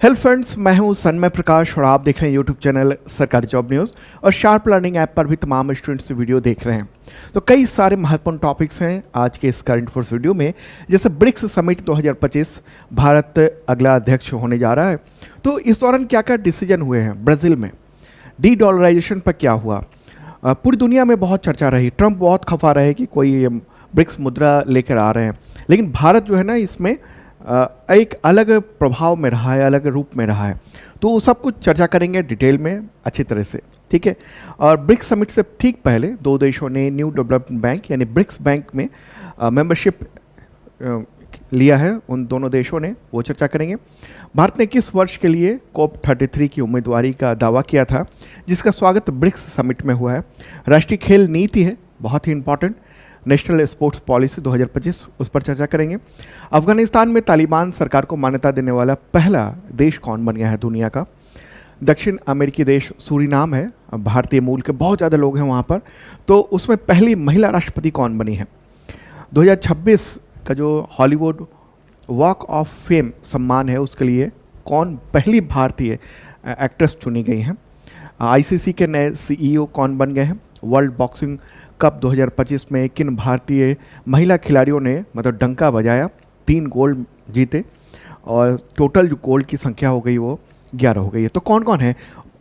Hello friends, मैं हूं सन्मय प्रकाश और आप देख रहे हैं यूट्यूब चैनल सरकारी जॉब न्यूज़ और शार्प लर्निंग ऐप पर भी तमाम स्टूडेंट्स वीडियो देख रहे हैं। तो कई सारे महत्वपूर्ण टॉपिक्स हैं आज के इस करंट अफेयर्स वीडियो में, जैसे ब्रिक्स समिट 2025, भारत अगला अध्यक्ष होने जा रहा है। तो इस दौरान क्या क्या डिसीजन हुए हैं ब्राज़ील में, डी डॉलराइजेशन पर क्या हुआ, पूरी दुनिया में बहुत चर्चा रही। ट्रंप बहुत खफा रहे कि कोई ब्रिक्स मुद्रा लेकर आ रहे हैं, लेकिन भारत जो है ना इसमें एक अलग प्रभाव में रहा है, अलग रूप में रहा है। तो वो सब कुछ चर्चा करेंगे डिटेल में अच्छी तरह से, ठीक है। और ब्रिक्स समिट से ठीक पहले दो देशों ने न्यू डेवलपमेंट बैंक यानी ब्रिक्स बैंक में मेंबरशिप लिया है, उन दोनों देशों ने, वो चर्चा करेंगे। भारत ने किस वर्ष के लिए COP33 की उम्मीदवारी का दावा किया था, जिसका स्वागत ब्रिक्स समिट में हुआ है। राष्ट्रीय खेल नीति है, बहुत ही इंपॉर्टेंट, नेशनल स्पोर्ट्स पॉलिसी 2025, उस पर चर्चा करेंगे। अफगानिस्तान में तालिबान सरकार को मान्यता देने वाला पहला देश कौन बन गया है दुनिया का। दक्षिण अमेरिकी देश सूरीनाम है, भारतीय मूल के बहुत ज़्यादा लोग हैं वहाँ पर, तो उसमें पहली महिला राष्ट्रपति कौन बनी है। 2026 का जो हॉलीवुड वॉक ऑफ फेम सम्मान है, उसके लिए कौन पहली भारतीय एक्ट्रेस चुनी गई हैं। ICC के नए CEO कौन बन गए हैं। वर्ल्ड बॉक्सिंग कप 2025 में किन भारतीय महिला खिलाड़ियों ने मतलब डंका बजाया, 3 गोल्ड जीते और टोटल जो गोल्ड की संख्या हो गई वो 11 हो गई है। तो कौन कौन है,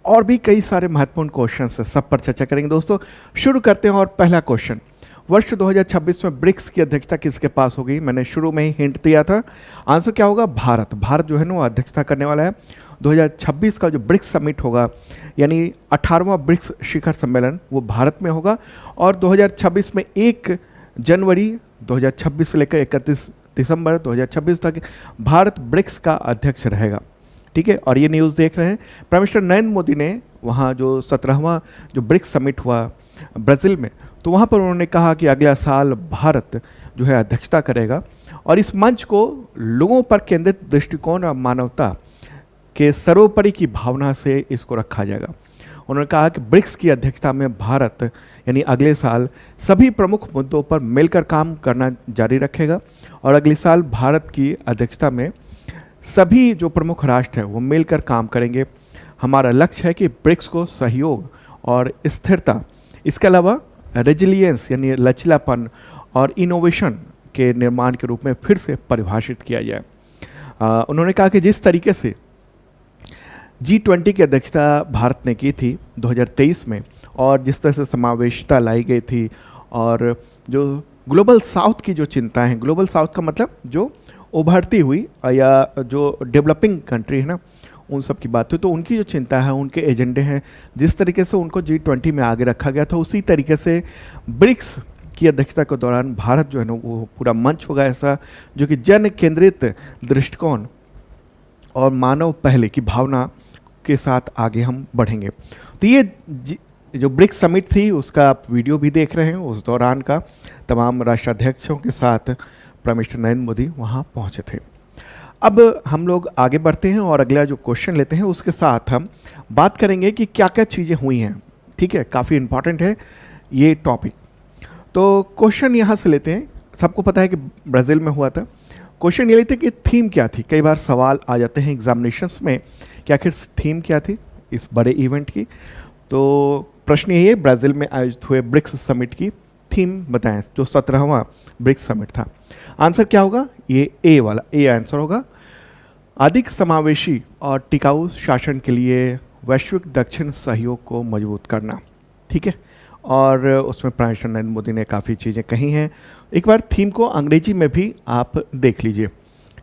और भी कई सारे महत्वपूर्ण क्वेश्चंस हैं, सब पर चर्चा करेंगे दोस्तों। शुरू करते हैं। और पहला क्वेश्चन, वर्ष 2026 में ब्रिक्स की अध्यक्षता किसके पास होगी। मैंने शुरू में ही हिंट दिया था, आंसर क्या होगा, भारत। भारत जो है ना वो अध्यक्षता करने वाला है। 2026 का जो ब्रिक्स समिट होगा यानी 18वां ब्रिक्स शिखर सम्मेलन, वो भारत में होगा। और 2026 में 1 जनवरी 2026 से लेकर 31 दिसंबर 2026 तक भारत ब्रिक्स का अध्यक्ष रहेगा, ठीक है। और ये न्यूज़ देख रहे हैं, प्राइम मिनिस्टर नरेंद्र मोदी ने वहाँ जो 17वां जो ब्रिक्स समिट हुआ ब्राज़ील में, तो वहाँ पर उन्होंने कहा कि अगला साल भारत जो है अध्यक्षता करेगा और इस मंच को लोगों पर केंद्रित दृष्टिकोण और मानवता के सर्वोपरि की भावना से इसको रखा जाएगा। उन्होंने कहा कि ब्रिक्स की अध्यक्षता में भारत यानी अगले साल सभी प्रमुख मुद्दों पर मिलकर काम करना जारी रखेगा और अगले साल भारत की अध्यक्षता में सभी जो प्रमुख राष्ट्र हैं वो मिलकर काम करेंगे। हमारा लक्ष्य है कि ब्रिक्स को सहयोग और स्थिरता, इसके अलावा रेजिलियंस यानी लचीलापन और इनोवेशन के निर्माण के रूप में फिर से परिभाषित किया जाए। उन्होंने कहा कि जिस तरीके से G20 की अध्यक्षता भारत ने की थी 2023 में और जिस तरह से समावेशिता लाई गई थी और जो ग्लोबल साउथ की जो चिंता है, ग्लोबल साउथ का मतलब जो उभरती हुई या जो डेवलपिंग कंट्री है ना, उन सब की बात हुई, तो उनकी जो चिंता है, उनके एजेंडे हैं, जिस तरीके से उनको G20 में आगे रखा गया था, उसी तरीके से ब्रिक्स की अध्यक्षता के दौरान भारत जो है ना वो पूरा मंच होगा ऐसा जो कि जन केंद्रित दृष्टिकोण और मानव पहले की भावना के साथ आगे हम बढ़ेंगे। तो ये जो ब्रिक्स समिट थी उसका आप वीडियो भी देख रहे हैं, उस दौरान का तमाम राष्ट्राध्यक्षों के साथ प्राइम मिनिस्टर नरेंद्र मोदी वहाँ पहुँचे थे। अब हम लोग आगे बढ़ते हैं और अगला जो क्वेश्चन लेते हैं उसके साथ हम बात करेंगे कि क्या क्या चीज़ें हुई हैं, ठीक है। काफ़ी इंपॉर्टेंट है ये टॉपिक। तो क्वेश्चन यहाँ से लेते हैं। सबको पता है कि ब्राज़ील में हुआ था। क्वेश्चन ये लेते हैं कि थीम क्या थी। कई बार सवाल आ जाते हैं एग्जामिनेशंस में कि आखिर थीम क्या थी इस बड़े इवेंट की। तो प्रश्न यही है, ब्राज़ील में आयोजित हुए ब्रिक्स समिट की थीम बताएं, जो 17वां ब्रिक्स समिट था। आंसर क्या होगा, ये ए वाला, ए आंसर होगा। अधिक समावेशी और टिकाऊ शासन के लिए वैश्विक दक्षिण सहयोग को मजबूत करना, ठीक है। और उसमें प्राइम मिनिस्टर नरेंद्र मोदी ने काफ़ी चीज़ें कही हैं। एक बार थीम को अंग्रेजी में भी आप देख लीजिए,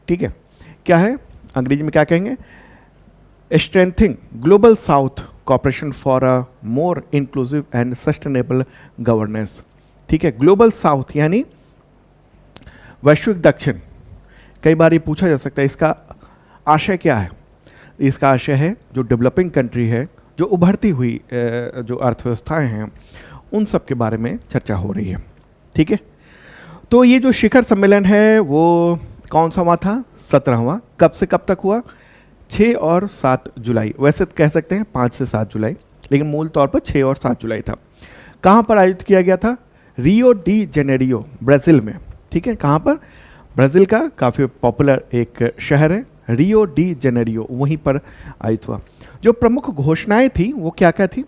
ठीक है। क्या है अंग्रेजी में, क्या कहेंगे, strengthening global south cooperation for a more inclusive and sustainable governance, ठीक है। ग्लोबल साउथ यानी वैश्विक दक्षिण। कई बार ये पूछा जा सकता है इसका आशय क्या है। इसका आशय है जो डेवलपिंग कंट्री है, जो उभरती हुई जो अर्थव्यवस्थाएं हैं, उन सब के बारे में चर्चा हो रही है, ठीक है। तो ये जो शिखर सम्मेलन है वो कौन सा हुआ था, 17वां। कब से कब तक हुआ, 6 और 7 जुलाई। वैसे तो कह सकते हैं 5 से 7 जुलाई, लेकिन मूल तौर पर 6 और 7 जुलाई था। कहाँ पर आयोजित किया गया था, रियो डी जेनेरियो, ब्राज़ील में, ठीक है। कहाँ पर, ब्राज़ील का काफ़ी पॉपुलर एक शहर है रियो डी जेनेरियो वहीं पर आयोजित हुआ। जो प्रमुख घोषणाएं थी वो क्या क्या थी?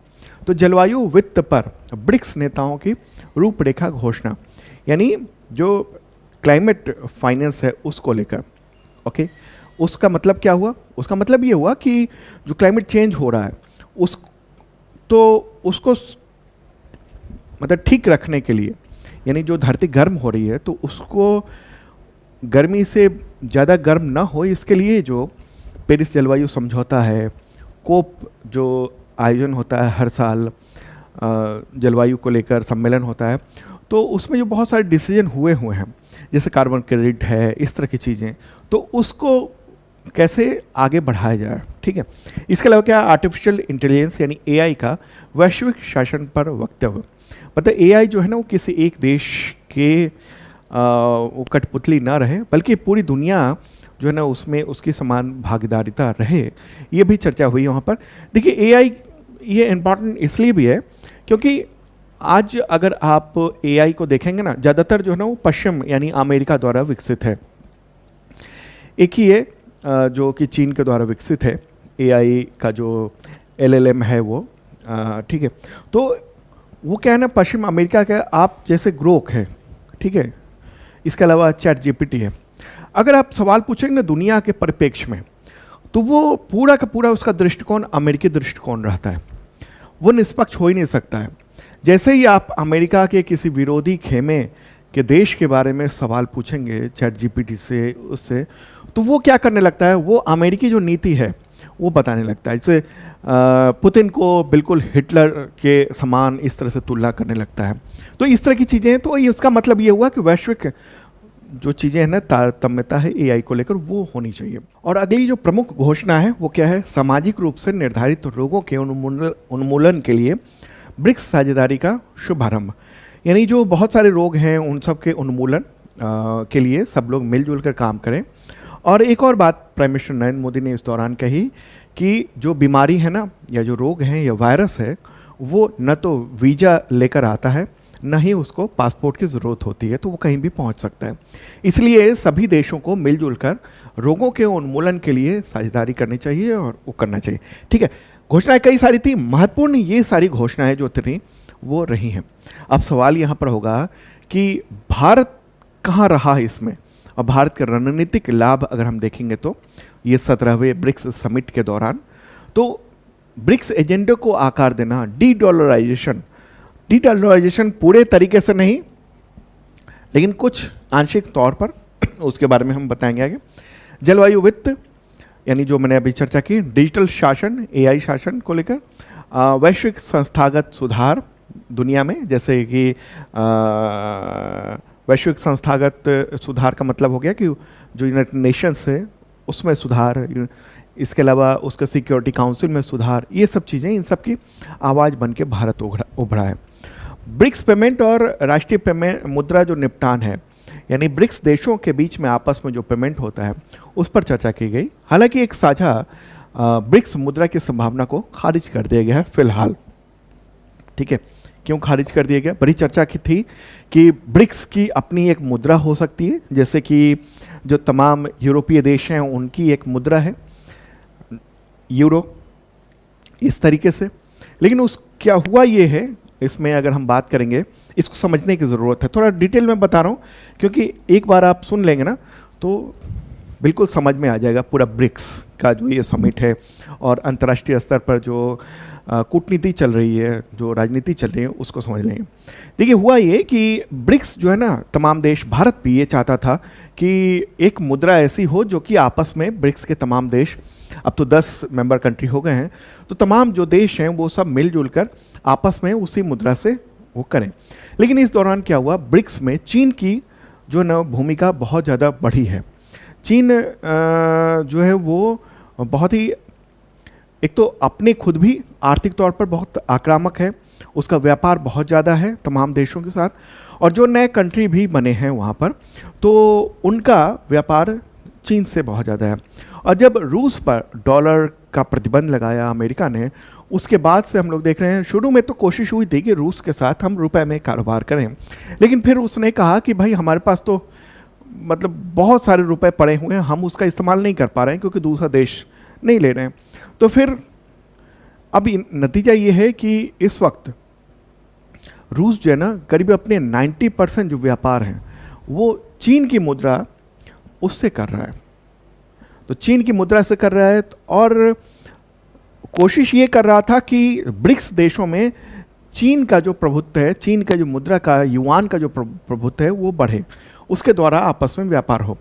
तो जलवायु वित्त पर ब्रिक्स नेताओं की रूपरेखा घोषणा, यानी जो क्लाइमेट फाइनेंस है उसको लेकर। ओके, उसका मतलब क्या हुआ? उसका मतलब ये हुआ कि जो क्लाइमेट चेंज हो रहा है उसको मतलब ठीक रखने के लिए, यानी जो धरती गर्म हो रही है तो उसको गर्मी से ज़्यादा गर्म ना हो, इसके लिए जो पेरिस जलवायु समझौता है, कोप जो आयोजन होता है हर साल, जलवायु को लेकर सम्मेलन होता है, तो उसमें जो बहुत सारे डिसीजन हुए हैं, जैसे कार्बन क्रेडिट है, इस तरह की चीज़ें, तो उसको कैसे आगे बढ़ाया जाए। ठीक है, इसके अलावा क्या, आर्टिफिशियल इंटेलिजेंस यानी एआई का वैश्विक शासन पर वक्तव्य। मतलब एआई जो है ना वो किसी एक देश के वो कठपुतली ना रहे, बल्कि पूरी दुनिया जो है ना उसमें उसकी समान भागीदारिता रहे, ये भी चर्चा हुई वहाँ पर। देखिए एआई ये इम्पॉर्टेंट इसलिए भी है क्योंकि आज अगर आप एआई को देखेंगे ना, ज़्यादातर जो है ना वो पश्चिम यानी अमेरिका द्वारा विकसित है। एक ही है जो कि चीन के द्वारा विकसित है, एआई का जो एलएलएम है वो। ठीक है, तो वो क्या है ना, पश्चिम अमेरिका का आप जैसे ग्रोक है। ठीक है, इसके अलावा चैट जीपीटी है। अगर आप सवाल पूछेंगे ना दुनिया के परिप्रेक्ष्य में, तो वो पूरा का पूरा उसका दृष्टिकोण अमेरिकी दृष्टिकोण रहता है, वो निष्पक्ष हो ही नहीं सकता है। जैसे ही आप अमेरिका के किसी विरोधी खेमे के देश के बारे में सवाल पूछेंगे चैट जीपीटी से, उससे, तो वो क्या करने लगता है, वो अमेरिकी जो नीति है वो बताने लगता है। जैसे पुतिन को बिल्कुल हिटलर के समान इस तरह से तुलना करने लगता है। तो इस तरह की चीज़ें हैं। तो इसका मतलब ये हुआ कि वैश्विक जो चीज़ें हैं ना, तारतम्यता है एआई को लेकर, वो होनी चाहिए। और अगली जो प्रमुख घोषणा है वो क्या है, सामाजिक रूप से निर्धारित रोगों के उन्मूलन के लिए ब्रिक्स साझेदारी का शुभारंभ। यानी जो बहुत सारे रोग हैं उन सब के उन्मूलन के लिए सब लोग मिलजुल कर काम करें। और एक और बात प्राइम मिनिस्टर नरेंद्र मोदी ने इस दौरान कही कि जो बीमारी है ना, या जो रोग हैं या वायरस है, वो न तो वीज़ा लेकर आता है, न ही उसको पासपोर्ट की ज़रूरत होती है, तो वो कहीं भी पहुंच सकता है। इसलिए सभी देशों को मिलजुल कर रोगों के उन्मूलन के लिए साझेदारी करनी चाहिए और वो करना चाहिए। ठीक है, घोषणाएं कई सारी थी, महत्वपूर्ण ये सारी घोषणाएं जो थी वो रही हैं। अब सवाल यहाँ पर होगा कि भारत कहाँ रहा है इसमें, और भारत के रणनीतिक लाभ अगर हम देखेंगे तो ये 17वें ब्रिक्स समिट के दौरान, तो ब्रिक्स एजेंडे को आकार देना, डीडॉलराइजेशन पूरे तरीके से नहीं, लेकिन कुछ आंशिक तौर पर, उसके बारे में हम बताएंगे आगे। जलवायु वित्त यानी जो मैंने अभी चर्चा की, डिजिटल शासन, एआई शासन को लेकर, वैश्विक संस्थागत सुधार दुनिया में, जैसे कि वैश्विक संस्थागत सुधार का मतलब हो गया कि जो यूनाइटेड नेशंस है उसमें सुधार, इसके अलावा उसके सिक्योरिटी काउंसिल में सुधार, ये सब चीज़ें, इन सब की आवाज़ बन के भारत उभरा है। ब्रिक्स पेमेंट और राष्ट्रीय पेमेंट मुद्रा जो निपटान है, यानी ब्रिक्स देशों के बीच में आपस में जो पेमेंट होता है उस पर चर्चा की गई। हालांकि एक साझा ब्रिक्स मुद्रा की संभावना को खारिज कर दिया गया है फिलहाल। ठीक है, क्यों खारिज कर दिया गया? बड़ी चर्चा की थी कि ब्रिक्स की अपनी एक मुद्रा हो सकती है, जैसे कि जो तमाम यूरोपीय देश हैं उनकी एक मुद्रा है यूरो, इस तरीके से। लेकिन उस क्या हुआ ये है, इसमें अगर हम बात करेंगे, इसको समझने की ज़रूरत है। थोड़ा डिटेल में बता रहा हूँ क्योंकि एक बार आप सुन लेंगे ना तो बिल्कुल समझ में आ जाएगा पूरा ब्रिक्स का जो ये समिट है, और अंतर्राष्ट्रीय स्तर पर जो कूटनीति चल रही है, जो राजनीति चल रही है, उसको समझ लेंगे। देखिए हुआ ये कि ब्रिक्स जो है ना, तमाम देश, भारत भी ये चाहता था कि एक मुद्रा ऐसी हो जो कि आपस में, ब्रिक्स के तमाम देश, अब तो 10 मेंबर कंट्री हो गए हैं, तो तमाम जो देश हैं वो सब मिलजुल कर आपस में उसी मुद्रा से वो करें। लेकिन इस दौरान क्या हुआ, ब्रिक्स में चीन की जो न भूमिका बहुत ज़्यादा बढ़ी है। चीन जो है वो बहुत ही, एक तो अपने खुद भी आर्थिक तौर पर बहुत आक्रामक है, उसका व्यापार बहुत ज़्यादा है तमाम देशों के साथ, और जो नए कंट्री भी बने हैं वहाँ पर, तो उनका व्यापार चीन से बहुत ज़्यादा है। और जब रूस पर डॉलर का प्रतिबंध लगाया अमेरिका ने, उसके बाद से हम लोग देख रहे हैं, शुरू में तो कोशिश हुई थी कि रूस के साथ हम रुपए में कारोबार करें, लेकिन फिर उसने कहा कि भाई हमारे पास तो मतलब बहुत सारे रुपए पड़े हुए हैं, हम उसका इस्तेमाल नहीं कर पा रहे हैं क्योंकि दूसरा देश नहीं ले रहे हैं। तो फिर अब नतीजा ये है कि इस वक्त रूस जो है ना, करीब अपने 90% जो व्यापार है वो चीन की मुद्रा उससे कर रहा है। तो चीन की मुद्रा से कर रहा है, और कोशिश ये कर रहा था कि ब्रिक्स देशों में चीन का जो प्रभुत्व है, चीन का जो मुद्रा का, युआन का जो प्रभुत्व है वो बढ़े, उसके द्वारा आपस में व्यापार हो।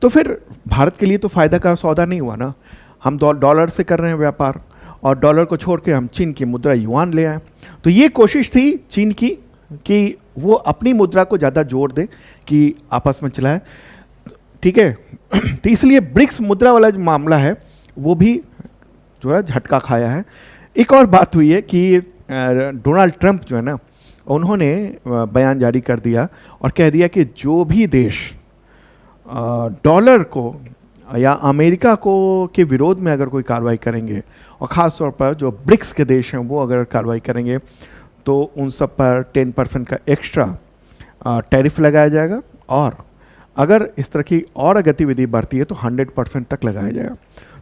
तो फिर भारत के लिए तो फायदा का सौदा नहीं हुआ ना, हम डॉलर से कर रहे हैं व्यापार, और डॉलर को छोड़ के हम चीन की मुद्रा युआन ले आए। तो ये कोशिश थी चीन की कि वो अपनी मुद्रा को ज़्यादा जोर दे कि आपस में चलाए, ठीक है। तो इसलिए ब्रिक्स मुद्रा वाला जो मामला है वो भी जो है झटका खाया है। एक और बात हुई है कि डोनाल्ड ट्रंप जो है ना, उन्होंने बयान जारी कर दिया और कह दिया कि जो भी देश डॉलर को या अमेरिका को के विरोध में अगर कोई कार्रवाई करेंगे, और ख़ास तौर पर जो ब्रिक्स के देश हैं वो अगर कार्रवाई करेंगे, तो उन सब पर 10% का एक्स्ट्रा टैरिफ लगाया जाएगा, और अगर इस तरह की और गतिविधि बढ़ती है तो 100% तक लगाया जाएगा।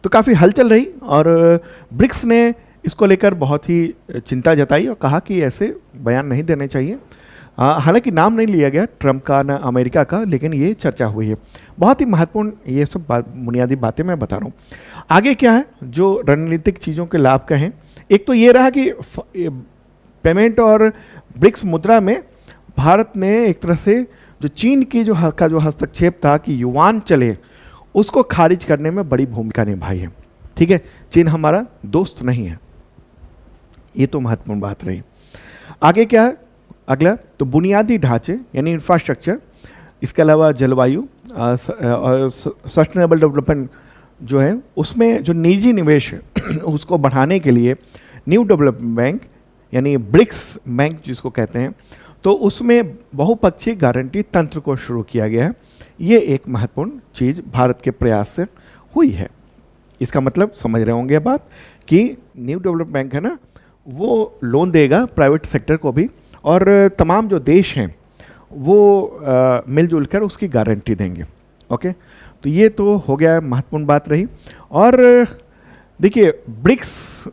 तो काफ़ी हलचल रही, और ब्रिक्स ने इसको लेकर बहुत ही चिंता जताई और कहा कि ऐसे बयान नहीं देने चाहिए। हालांकि नाम नहीं लिया गया ट्रंप का ना अमेरिका का, लेकिन ये चर्चा हुई है। बहुत ही महत्वपूर्ण ये सब बुनियादी बातें मैं बता रहा हूँ। आगे क्या है जो रणनीतिक चीज़ों के लाभ का है, एक तो ये रहा कि पेमेंट और ब्रिक्स मुद्रा में भारत ने एक तरह से जो चीन की जो हस्तक्षेप था कि युआन चले, उसको खारिज करने में बड़ी भूमिका निभाई है। ठीक है, चीन हमारा दोस्त नहीं है, ये तो महत्वपूर्ण बात रही। आगे क्या है अगला, तो बुनियादी ढांचे यानी इंफ्रास्ट्रक्चर, इसके अलावा जलवायु और सस्टेनेबल डेवलपमेंट जो है, उसमें जो निजी निवेश है उसको बढ़ाने के लिए न्यू डेवलपमेंट बैंक यानी ब्रिक्स बैंक जिसको कहते हैं, तो उसमें बहुपक्षीय गारंटी तंत्र को शुरू किया गया है। ये एक महत्वपूर्ण चीज़ भारत के प्रयास से हुई है। इसका मतलब समझ रहे होंगे बात कि न्यू डेवलपमेंट बैंक है ना, वो लोन देगा प्राइवेट सेक्टर को भी, और तमाम जो देश हैं वो मिलजुल कर उसकी गारंटी देंगे। ओके, तो ये तो हो गया, महत्वपूर्ण बात रही। और देखिए, ब्रिक्स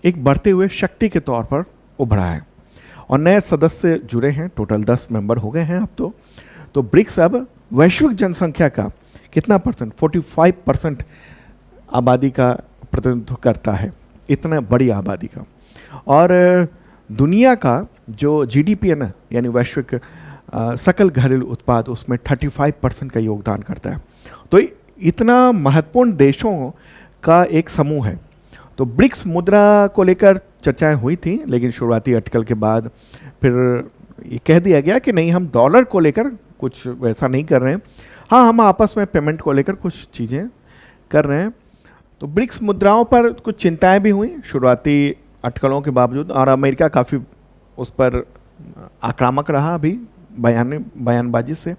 एक बढ़ते हुए शक्ति के तौर पर उभरा है और नए सदस्य जुड़े हैं, टोटल 10 मेंबर हो गए हैं अब तो ब्रिक्स अब वैश्विक जनसंख्या का कितना परसेंट, 45% आबादी का प्रतिनिधित्व करता है, इतना बड़ी आबादी का। और दुनिया का जो जीडीपी है ना, यानी वैश्विक सकल घरेलू उत्पाद, उसमें 35% का योगदान करता है। तो इतना महत्वपूर्ण देशों का एक समूह है। तो ब्रिक्स मुद्रा को लेकर चर्चाएं हुई थी, लेकिन शुरुआती अटकल के बाद फिर ये कह दिया गया कि नहीं, हम डॉलर को लेकर कुछ वैसा नहीं कर रहे हैं, हाँ हम आपस में पेमेंट को लेकर कुछ चीज़ें कर रहे हैं। तो ब्रिक्स मुद्राओं पर कुछ चिंताएं भी हुई शुरुआती अटकलों के बावजूद, और अमेरिका काफ़ी उस पर आक्रामक रहा अभी बयानबाजी से।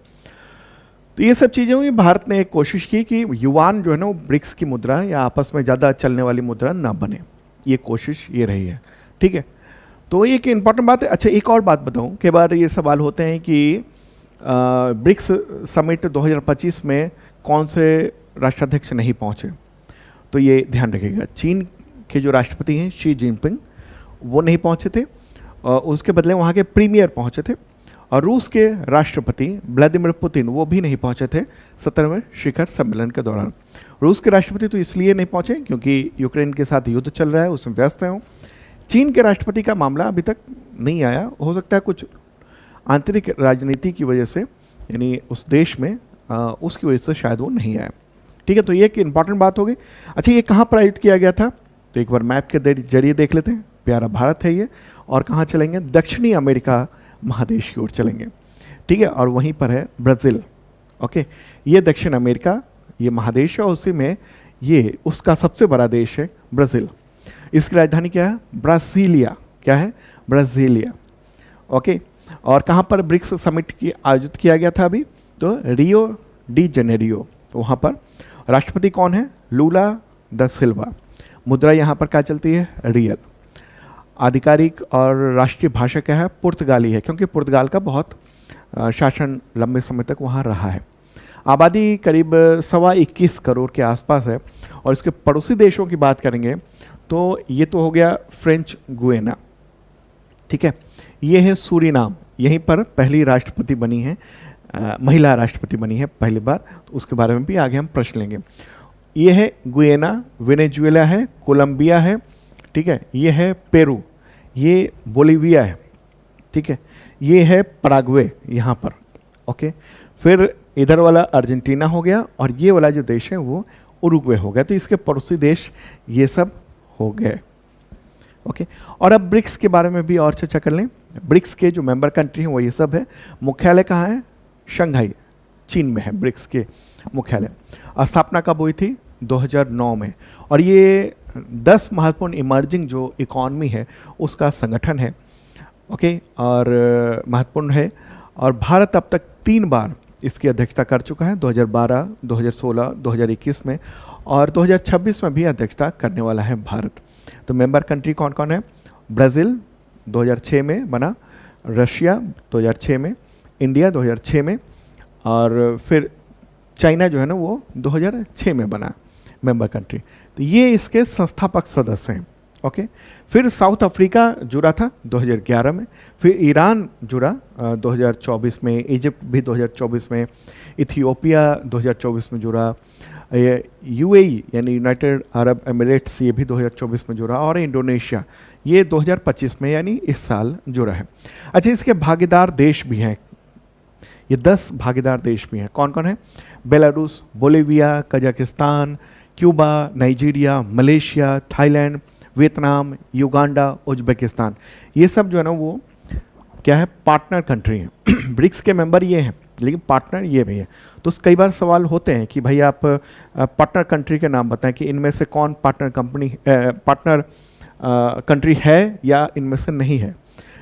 तो ये सब चीज़ें हुई। भारत ने एक कोशिश की कि युआन जो है ना, वो ब्रिक्स की मुद्रा या आपस में ज़्यादा चलने वाली मुद्रा ना बने, ये कोशिश ये रही है। ठीक है, तो ये एक इम्पॉर्टेंट बात है। अच्छा, एक और बात बताऊं, कई बार ये सवाल होते हैं कि ब्रिक्स समिट 2025 में कौन से राष्ट्राध्यक्ष नहीं पहुंचे, तो ये ध्यान रखिएगा, चीन के जो राष्ट्रपति हैं शी जिनपिंग वो नहीं पहुंचे थे, उसके बदले वहाँ के प्रीमियर पहुंचे थे, और रूस के राष्ट्रपति व्लादिमीर पुतिन वो भी नहीं पहुंचे थे 17वें शिखर सम्मेलन के दौरान। रूस के राष्ट्रपति तो इसलिए नहीं पहुंचे क्योंकि यूक्रेन के साथ युद्ध चल रहा है, उसमें व्यस्त हैं। चीन के राष्ट्रपति का मामला अभी तक नहीं आया, हो सकता है कुछ आंतरिक राजनीति की वजह से, यानी उस देश में उसकी वजह से शायद वो नहीं आया। ठीक है, तो ये एक इम्पॉर्टेंट बात हो गई। अच्छा, ये कहाँ पर आयोजित किया गया था, तो एक बार मैप के जरिए देख लेते हैं। प्यारा भारत है ये, और कहाँ चलेंगे, दक्षिणी अमेरिका महादेश की ओर चलेंगे। ठीक है, और वहीं पर है ब्राज़ील। ओके, ये दक्षिण अमेरिका ये महादेश है, और उसी में ये उसका सबसे बड़ा देश है ब्राज़ील। इसकी राजधानी क्या है, ब्रासीलिया। क्या है, ब्रासीलिया। ओके, और कहाँ पर ब्रिक्स समिट की आयोजित किया गया था अभी, तो रियो डी जेनेरियो। तो वहाँ पर राष्ट्रपति कौन है, लूला दा सिल्वा। मुद्रा यहाँ पर क्या चलती है, रियल। आधिकारिक और राष्ट्रीय भाषा क्या है, पुर्तगाली है, क्योंकि पुर्तगाल का बहुत शासन लंबे समय तक वहाँ रहा है। आबादी करीब 21 करोड़ के आसपास है। और इसके पड़ोसी देशों की बात करेंगे तो ये तो हो गया फ्रेंच गुयाना, ठीक है। ये है सूरीनाम, यहीं पर पहली राष्ट्रपति बनी है, महिला राष्ट्रपति बनी है पहली बार, तो उसके बारे में भी आगे हम प्रश्न लेंगे। ये है गुयाना, वेनेजुएला है, कोलंबिया है, ठीक है। ये है पेरू, ये बोलीविया है, ठीक है। ये है पराग्वे यहाँ पर, ओके। फिर इधर वाला अर्जेंटीना हो गया और ये वाला जो देश है वो उरुग्वे हो गया। तो इसके पड़ोसी देश ये सब हो गए, ओके। और अब ब्रिक्स के बारे में भी और चर्चा कर लें। ब्रिक्स के जो मेंबर कंट्री हैं वो ये सब है। मुख्यालय कहाँ है? शंघाई, चीन में है ब्रिक्स के मुख्यालय। स्थापना कब हुई थी? 2009 में। और ये 10 महत्वपूर्ण इमर्जिंग जो इकॉनमी है उसका संगठन है, ओके। और महत्वपूर्ण है। और भारत अब तक 3 बार इसकी अध्यक्षता कर चुका है, 2012, 2016, 2021 में, और 2026 में भी अध्यक्षता करने वाला है भारत। तो मेंबर कंट्री कौन कौन है? ब्राज़ील 2006 में बना, रशिया 2006 में, इंडिया 2006 में, और फिर चाइना जो है ना वो 2006 में बना मेंबर कंट्री। तो ये इसके संस्थापक सदस्य हैं, ओके। फिर साउथ अफ्रीका जुड़ा था 2011 में, फिर ईरान जुड़ा 2024 में, इजिप्ट भी 2024 में, इथियोपिया 2024 में जुड़ा, यूएई यानी यूनाइटेड अरब एमिरेट्स ये भी 2024 में जुड़ा, और इंडोनेशिया ये 2025 में यानी इस साल जुड़ा है। अच्छा, इसके भागीदार देश भी हैं, ये 10 भागीदार देश भी हैं। कौन कौन है? Belarus, Bolivia, Kazakhstan, Cuba, Nigeria, Malaysia, Thailand, Vietnam, Uganda, Uzbekistan. ये सब जो है ना वो क्या है? पार्टनर कंट्री हैं। ब्रिक्स के मेंबर ये हैं लेकिन पार्टनर ये भी है। तो कई बार सवाल होते हैं कि भाई आप पार्टनर कंट्री के नाम बताएं कि इनमें से कौन पार्टनर कंट्री है या इनमें से नहीं है,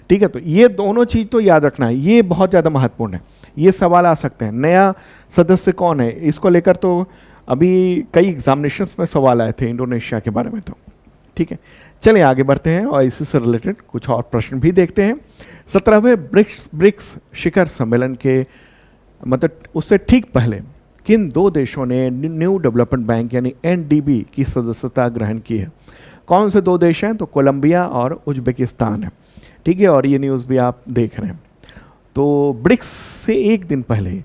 ठीक है। तो ये दोनों चीज़ तो याद रखना है, ये बहुत ज़्यादा महत्वपूर्ण है। ये सवाल आ सकते हैं, नया सदस्य कौन है, इसको लेकर तो अभी कई एग्जामिनेशंस में सवाल आए थे इंडोनेशिया के बारे में, तो ठीक है। चलिए आगे बढ़ते हैं और इसी से रिलेटेड कुछ और प्रश्न भी देखते हैं। 17वें ब्रिक्स शिखर सम्मेलन के मतलब उससे ठीक पहले किन 2 देशों ने न्यू डेवलपमेंट बैंक यानी एनडीबी की सदस्यता ग्रहण की है? कौन से 2 देश हैं? तो कोलंबिया और उज्बेकिस्तान है, ठीक है। और ये न्यूज़ भी आप देख रहे हैं। तो ब्रिक्स से एक दिन पहले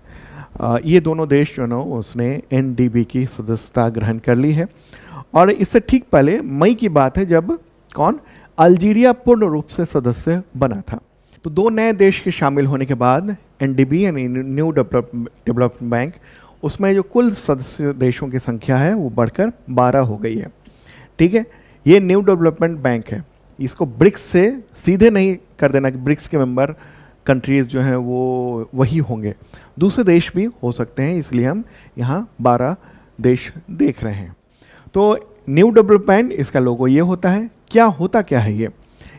ये दोनों देश जो ना उसने एनडीबी की सदस्यता ग्रहण कर ली है। और इससे ठीक पहले मई की बात है जब कौन? अल्जीरिया पूर्ण रूप से सदस्य बना था। तो 2 नए देश के शामिल होने के बाद एनडीबी यानी न्यू डेवलपमेंट बैंक, उसमें जो कुल सदस्य देशों की संख्या है वो बढ़कर 12 हो गई है, ठीक है। ये न्यू डेवलपमेंट बैंक है, इसको ब्रिक्स से सीधे नहीं कर देना कि ब्रिक्स के मेंबर कंट्रीज जो हैं वो वही होंगे, दूसरे देश भी हो सकते हैं, इसलिए हम यहाँ 12 देश देख रहे हैं। तो न्यू डेवलपमेंट इसका लोगो ये होता है। क्या है ये?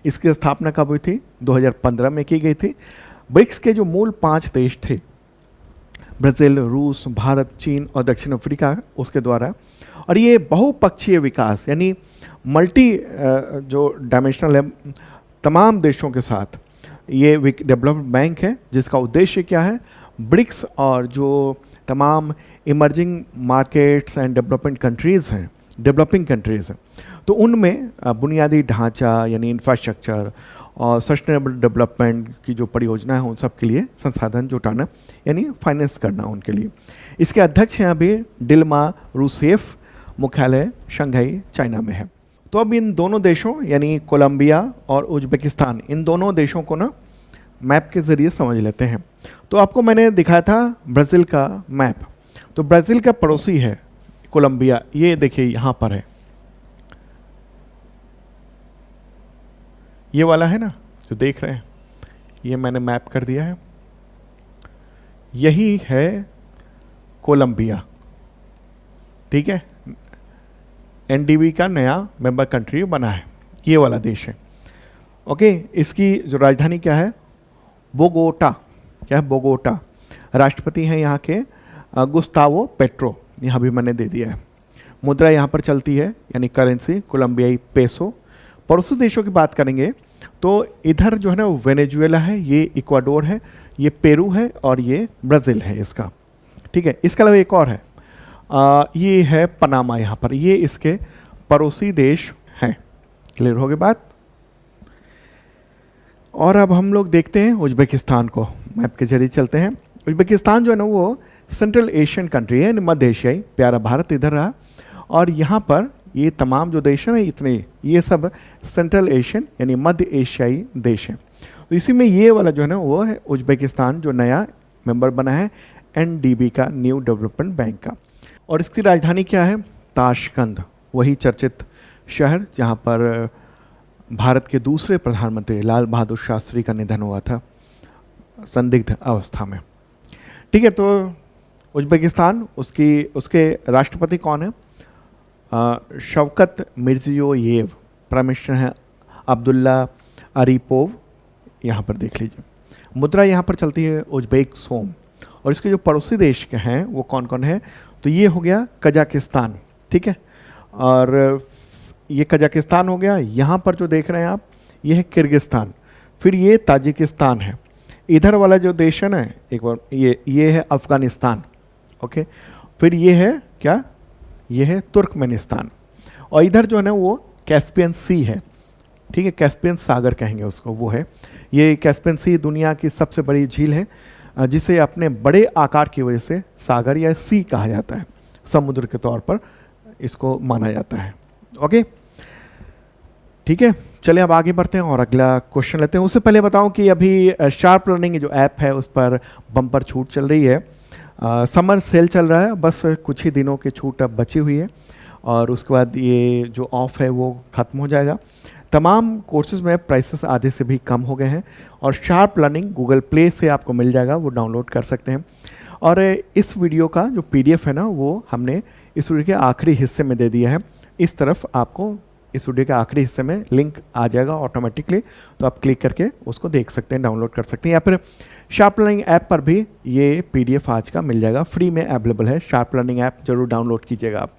इसकी स्थापना कब हुई थी? 2015 में की गई थी। ब्रिक्स के जो मूल 5 देश थे, ब्राज़ील, रूस, भारत, चीन और दक्षिण अफ्रीका, उसके द्वारा, और ये बहुपक्षीय विकास यानी मल्टी जो डायमेंशनल है तमाम देशों के साथ ये डेवलपमेंट बैंक है, जिसका उद्देश्य क्या है? ब्रिक्स और जो तमाम emerging markets and development countries हैं, डेवलपिंग कंट्रीज़ हैं, तो उनमें बुनियादी ढांचा यानी इंफ्रास्ट्रक्चर और सस्टेनेबल डेवलपमेंट की जो परियोजना है उन सब के लिए संसाधन जुटाना यानी फाइनेंस करना उनके लिए। इसके अध्यक्ष हैं अभी डिल्मा रूसेफ, मुख्यालय शंघाई चाइना में है। तो अब इन दोनों देशों यानी कोलंबिया और उज्बेकिस्तान, इन दोनों देशों को ना मैप के ज़रिए समझ लेते हैं। तो आपको मैंने दिखाया था ब्राज़ील का मैप। तो ब्राज़ील का पड़ोसी है कोलंबिया, ये देखिए यहाँ पर है, ये वाला है ना जो देख रहे हैं, ये मैंने मैप कर दिया है, यही है कोलंबिया, ठीक है। एनडीबी का नया मेंबर कंट्री बना है, ये वाला देश है, ओके। इसकी जो राजधानी क्या है? बोगोटा। क्या है? बोगोटा। राष्ट्रपति हैं यहाँ के गुस्तावो पेट्रो, यहाँ भी मैंने दे दिया है। मुद्रा यहाँ पर चलती है यानी करेंसी कोलंबियाई पेसो। पड़ोसी देशों की बात करेंगे तो इधर जो है ना वेनेजुएला है, ये इक्वाडोर है, ये पेरू है और ये ब्राज़ील है इसका, ठीक है। इसके अलावा एक और है, ये है पनामा, यहाँ पर ये इसके पड़ोसी देश हैं। क्लियर हो गई बात। और अब हम लोग देखते हैं उज्बेकिस्तान को, मैप के जरिए चलते हैं। उज्बेकिस्तान जो है ना वो सेंट्रल एशियन कंट्री है, मध्य एशियाई। प्यारा भारत इधर रहा, और यहाँ पर ये तमाम जो देश हैं इतने, ये सब सेंट्रल एशियन यानी मध्य एशियाई देश हैं। तो इसी में ये वाला जो है ना वो है उज्बेकिस्तान, जो नया मेंबर बना है NDB का, न्यू डेवलपमेंट बैंक का। और इसकी राजधानी क्या है? ताशकंद, वही चर्चित शहर जहाँ पर भारत के दूसरे प्रधानमंत्री लाल बहादुर शास्त्री का निधन हुआ था संदिग्ध अवस्था में। ठीक है, तो उज्बेकिस्तान, उसके राष्ट्रपति कौन है? Shavkat Mirziyoyev. प्राइम मिनिस्टर हैं अब्दुल्ला अरीपोव। यहाँ पर देख लीजिए, मुद्रा यहाँ पर चलती है उज्बेक सोम। और इसके जो पड़ोसी देश के हैं वो कौन कौन है? तो ये हो गया कजाकिस्तान, ठीक है, और ये कजाकिस्तान हो गया। यहाँ पर जो देख रहे हैं आप, ये है किर्गिस्तान, फिर ये ताजिकिस्तान है। इधर वाला जो देश है ना, एक बार ये है अफगानिस्तान, ओके, फिर ये है क्या? ये है तुर्कमेनिस्तान। और इधर जो है ना वो कैस्पियन सी है, ठीक है, कैस्पियन सागर कहेंगे उसको, वो है। ये कैस्पियन सी दुनिया की सबसे बड़ी झील है, जिसे अपने बड़े आकार की वजह से सागर या सी कहा जाता है, समुद्र के तौर पर इसको माना जाता है। ओके, ठीक है, चलिए अब आगे बढ़ते हैं और अगला क्वेश्चन लेते हैं। उससे पहले बताऊं कि अभी शार्प लर्निंग जो ऐप है उस पर बम्पर छूट चल रही है। समर सेल चल रहा है, बस कुछ ही दिनों की छूट अब बची हुई है, और उसके बाद ये जो ऑफ है वो ख़त्म हो जाएगा। तमाम कोर्सेज में प्राइसेस आधे से भी कम हो गए हैं, और शार्प लर्निंग गूगल प्ले से आपको मिल जाएगा, वो डाउनलोड कर सकते हैं। और इस वीडियो का जो PDF है ना, वो हमने इस वीडियो के आखिरी हिस्से में दे दिया है। इस तरफ आपको इस वीडियो के आखिरी हिस्से में लिंक आ जाएगा ऑटोमेटिकली, तो आप क्लिक करके उसको देख सकते हैं, डाउनलोड कर सकते हैं। या फिर शार्प लर्निंग ऐप पर भी ये PDF आज का मिल जाएगा, फ्री में अवेलेबल है। शार्प लर्निंग ऐप जरूर डाउनलोड कीजिएगा आप।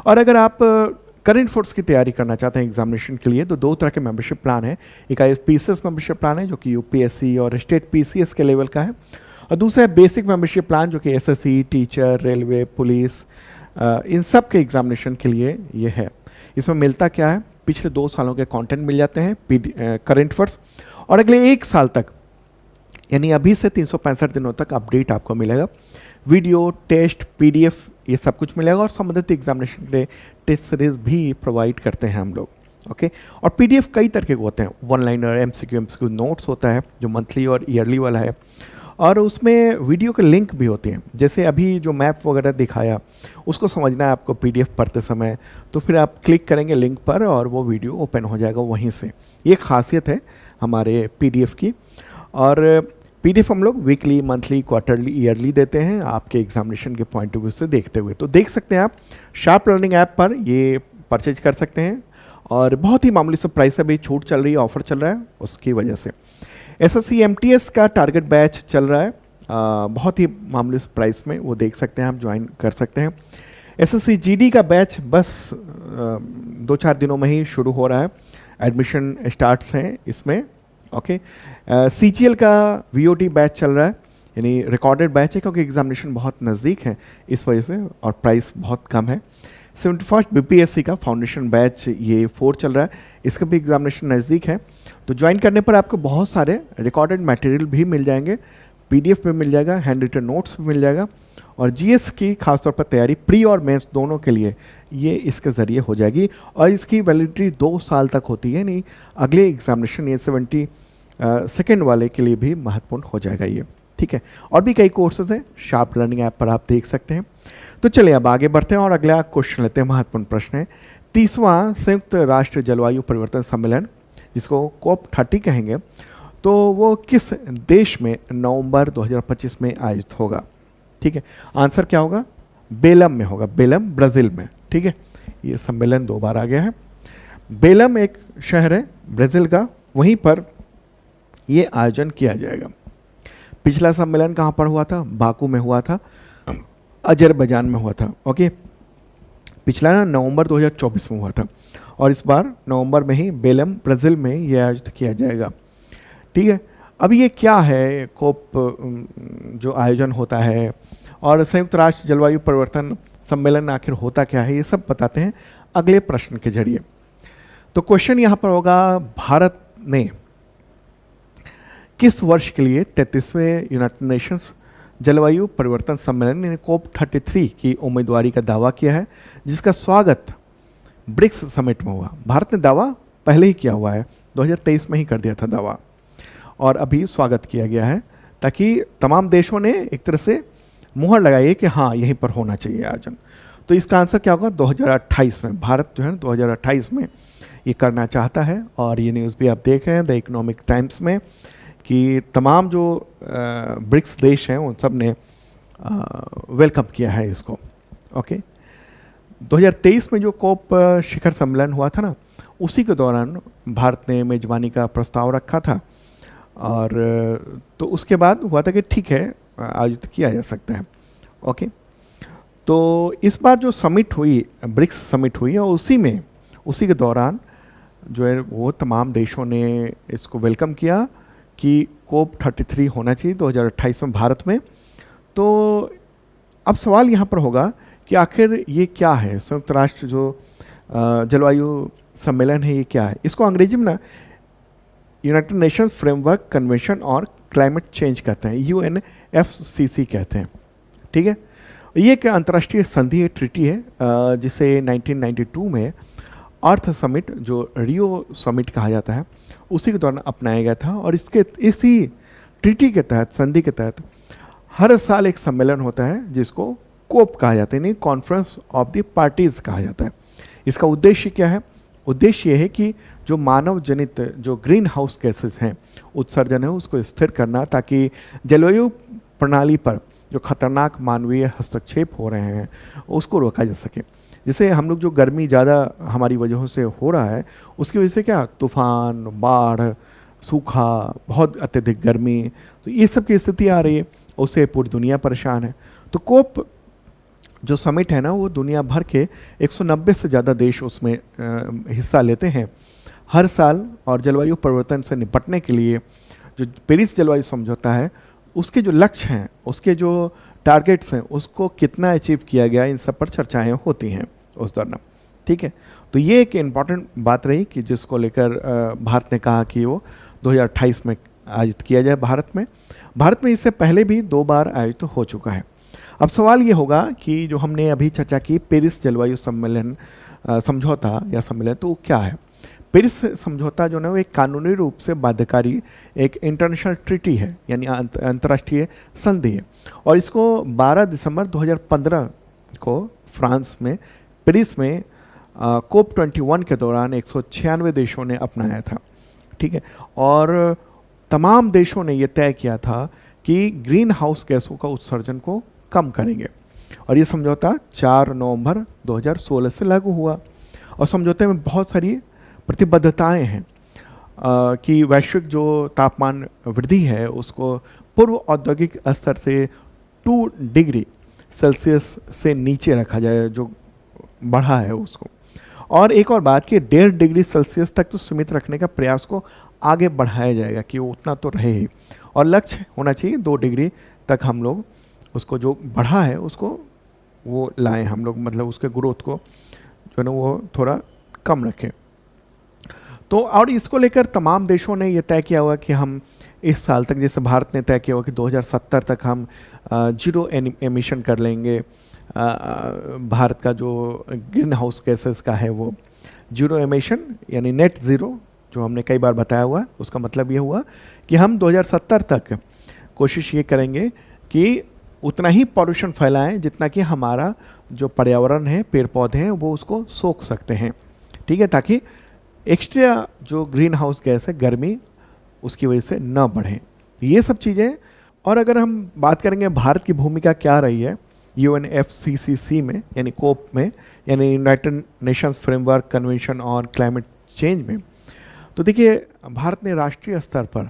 और अगर आप करंट अफेयर्स की तैयारी करना चाहते हैं एग्जामिनेशन के लिए, तो दो तरह के मेंबरशिप प्लान है। एक ISPCS मेंबरशिप प्लान है जो कि UPSC और स्टेट PCS के लेवल का है, और दूसरा है बेसिक मेंबरशिप प्लान जो कि SSC, टीचर, रेलवे, पुलिस, इन सब के एग्जामिनेशन के लिए ये है। इसमें मिलता क्या है? पिछले 2 सालों के कंटेंट मिल जाते हैं, करंट अफेयर्स, और अगले 1 साल तक यानी अभी से 365 दिनों तक अपडेट आपको मिलेगा। वीडियो, टेस्ट, PDF ये सब कुछ मिलेगा, और संबंधित एग्जामिनेशन के लिए टेस्ट सीरीज भी प्रोवाइड करते हैं हम लोग, ओके। और PDF कई तरह के होते हैं, 1 लाइनर, MCQ नोट्स होता है जो मंथली और ईयरली वाला है, और उसमें वीडियो के लिंक भी होते हैं। जैसे अभी जो मैप वगैरह दिखाया, उसको समझना है आपको PDF पढ़ते समय, तो फिर आप क्लिक करेंगे लिंक पर और वो वीडियो ओपन हो जाएगा वहीं से। ये खासियत है हमारे PDF की। और PDF हम लोग वीकली, मंथली, क्वार्टरली, ईयरली देते हैं, आपके एग्जामिनेशन के पॉइंट ऑफ व्यू से देखते हुए। तो देख सकते हैं आप शार्प लर्निंग ऐप पर ये परचेज कर सकते हैं, और बहुत ही मामूली सा प्राइस अभी छूट चल रही है, ऑफर चल रहा है उसकी वजह से। SSC MTS का टारगेट बैच चल रहा है, बहुत ही मामूली से प्राइस में, वो देख सकते हैं, आप ज्वाइन कर सकते हैं। SSC GD का बैच बस 2-4 दिनों में ही शुरू हो रहा है, एडमिशन स्टार्ट्स हैं इसमें, ओके। CGL का VOT बैच चल रहा है, यानी रिकॉर्डेड बैच है, क्योंकि एग्जामिनेशन बहुत नज़दीक है इस वजह से, और प्राइस बहुत कम है। 71st BPSC का फाउंडेशन बैच ये 4 चल रहा है, इसका भी एग्जामिनेशन नज़दीक है। तो ज्वाइन करने पर आपको बहुत सारे रिकॉर्डेड मटेरियल भी मिल जाएंगे, PDF में मिल जाएगा, हैंड रिटन नोट्स भी मिल जाएगा, और GS की खासतौर पर तैयारी प्री और मेंस दोनों के लिए ये इसके ज़रिए हो जाएगी। और इसकी वैलिडिटी 2 साल तक होती है, नहीं अगले एग्जामिनेशन ये 72nd वाले के लिए भी महत्वपूर्ण हो जाएगा ये, ठीक है। और भी कई कोर्सेज हैं शार्प लर्निंग ऐप पर, आप देख सकते हैं। तो चलिए अब आगे बढ़ते हैं और अगला क्वेश्चन लेते हैं। महत्वपूर्ण प्रश्न है, 30वां संयुक्त राष्ट्र जलवायु परिवर्तन सम्मेलन, जिसको COP30 कहेंगे, तो वो किस देश में नवंबर 2025 में आयोजित होगा? ठीक है, आंसर क्या होगा? बेलम में होगा, बेलम ब्राज़ील में, ठीक है। ये सम्मेलन 2 बार आ गया है। बेलम एक शहर है ब्राज़ील का, वहीं पर ये आयोजन किया जाएगा। पिछला सम्मेलन कहाँ पर हुआ था? बाकू में हुआ था, अजरबैजान में हुआ था, ओके। पिछला ना नवंबर 2024 में हुआ था, और इस बार नवंबर में ही बेलम ब्राज़ील में यह आयोजित किया जाएगा, ठीक है। अब ये क्या है कोप जो आयोजन होता है और संयुक्त राष्ट्र जलवायु परिवर्तन सम्मेलन आखिर होता क्या है, ये सब बताते हैं अगले प्रश्न के जरिए। तो क्वेश्चन यहाँ पर होगा, भारत ने किस वर्ष के लिए 33वें यूनाइटेड नेशंस जलवायु परिवर्तन सम्मेलन यानी कोप 33 की उम्मीदवारी का दावा किया है, जिसका स्वागत ब्रिक्स समिट में हुआ। भारत ने दावा पहले ही किया हुआ है, 2023 में ही कर दिया था दावा, और अभी स्वागत किया गया है ताकि तमाम देशों ने एक तरह से मुहर लगाई है कि हाँ यहीं पर होना चाहिए आयोजन। तो इसका आंसर क्या होगा, 2028 में। भारत जो है 2028 में ये करना चाहता है, और ये न्यूज़ भी आप देख रहे हैं द इकोनॉमिक टाइम्स में कि तमाम जो ब्रिक्स देश हैं उन सब ने वेलकम किया है इसको। ओके, 2023 में जो कोप शिखर सम्मेलन हुआ था ना, उसी के दौरान भारत ने मेजबानी का प्रस्ताव रखा था, और तो उसके बाद हुआ था कि ठीक है आयोजित किया जा सकता है। ओके, तो इस बार जो समिट हुई, ब्रिक्स समिट हुई, और उसी के दौरान जो है वो तमाम देशों ने इसको वेलकम किया कि कोप 33 होना चाहिए 2028 में भारत में। तो अब सवाल यहाँ पर होगा कि आखिर ये क्या है, संयुक्त राष्ट्र जो जलवायु सम्मेलन है ये क्या है। इसको अंग्रेजी में ना यूनाइटेड नेशंस फ्रेमवर्क कन्वेंशन और क्लाइमेट चेंज कहते हैं, UNFCC कहते हैं। ठीक है, ये एक अंतर्राष्ट्रीय संधि है, ट्रीटी है, जिसे 1992 में अर्थ समिट जो रियो समिट कहा जाता है उसी के दौरान अपनाया गया था। और इसी ट्रीटी के तहत, संधि के तहत हर साल एक सम्मेलन होता है जिसको कोप कहा जाता है, यानी कॉन्फ्रेंस ऑफ द पार्टीज कहा जाता है। इसका उद्देश्य क्या है, उद्देश्य ये है कि जो मानव जनित जो ग्रीन हाउस गैसेस हैं उत्सर्जन है उसको स्थिर करना, ताकि जलवायु प्रणाली पर जो खतरनाक मानवीय हस्तक्षेप हो रहे हैं उसको रोका जा सके। जैसे हम लोग जो गर्मी ज़्यादा हमारी वजहों से हो रहा है उसकी वजह से क्या तूफान, बाढ़, सूखा, बहुत अत्यधिक गर्मी, तो ये सब की स्थिति आ रही है, उससे पूरी दुनिया परेशान है। तो कोप जो समिट है ना वो दुनिया भर के 190 से ज़्यादा देश उसमें हिस्सा लेते हैं हर साल। और जलवायु परिवर्तन से निपटने के लिए जो पेरिस जलवायु समझौता है उसके जो लक्ष्य हैं, उसके जो टारगेट्स हैं, उसको कितना अचीव किया गया, इन सब पर चर्चाएं होती हैं उस दौरान। ठीक है, तो ये एक इम्पॉर्टेंट बात रही कि जिसको लेकर भारत ने कहा कि वो 2028 में आयोजित किया जाए भारत में। भारत में इससे पहले भी 2 बार आयोजित हो चुका है। अब सवाल ये होगा कि जो हमने अभी चर्चा की पेरिस जलवायु सम्मेलन समझौता या सम्मेलन, तो वो क्या है। पेरिस समझौता जो है वो एक कानूनी रूप से बाध्यकारी एक इंटरनेशनल ट्रीटी है, यानी अंतर्राष्ट्रीय संधि है, और इसको 12 दिसंबर 2015 को फ्रांस में पेरिस में कोप 21 के दौरान 196 देशों ने अपनाया था। ठीक है, और तमाम देशों ने यह तय किया था कि ग्रीन हाउस गैसों का उत्सर्जन को कम करेंगे, और ये समझौता 4 नवंबर 2016 से लागू हुआ। और समझौते में बहुत सारी प्रतिबद्धताएं हैं कि वैश्विक जो तापमान वृद्धि है उसको पूर्व औद्योगिक स्तर से 2 डिग्री सेल्सियस से नीचे रखा जाए, जो बढ़ा है उसको। और एक और बात कि 1.5 डिग्री सेल्सियस तक तो सीमित रखने का प्रयास को आगे बढ़ाया जाएगा कि वो उतना तो रहे ही, और लक्ष्य होना चाहिए 2 डिग्री तक हम लोग उसको जो बढ़ा है उसको वो लाएं हम लोग, मतलब उसके ग्रोथ को जो है ना वो थोड़ा कम रखें। तो और इसको लेकर तमाम देशों ने ये तय किया हुआ कि हम इस साल तक, जैसे भारत ने तय किया हुआ कि 2070 तक हम जीरो एमिशन कर लेंगे। भारत का जो ग्रीन हाउस गैसेस का है वो जीरो एमिशन यानी नेट ज़ीरो, जो हमने कई बार बताया हुआ, उसका मतलब ये हुआ कि हम 2070 तक कोशिश ये करेंगे कि उतना ही पॉल्यूशन फैलाएं जितना कि हमारा जो पर्यावरण है, पेड़ पौधे हैं, वो उसको सोख सकते हैं। ठीक है, ताकि एक्स्ट्रा जो ग्रीन हाउस गैस है गर्मी उसकी वजह से न बढ़े, ये सब चीज़ें। और अगर हम बात करेंगे भारत की भूमिका क्या रही है UNFCCC में, यानी कोप में, यानी United Nations framework convention on climate change में, तो देखिए भारत ने राष्ट्रीय स्तर पर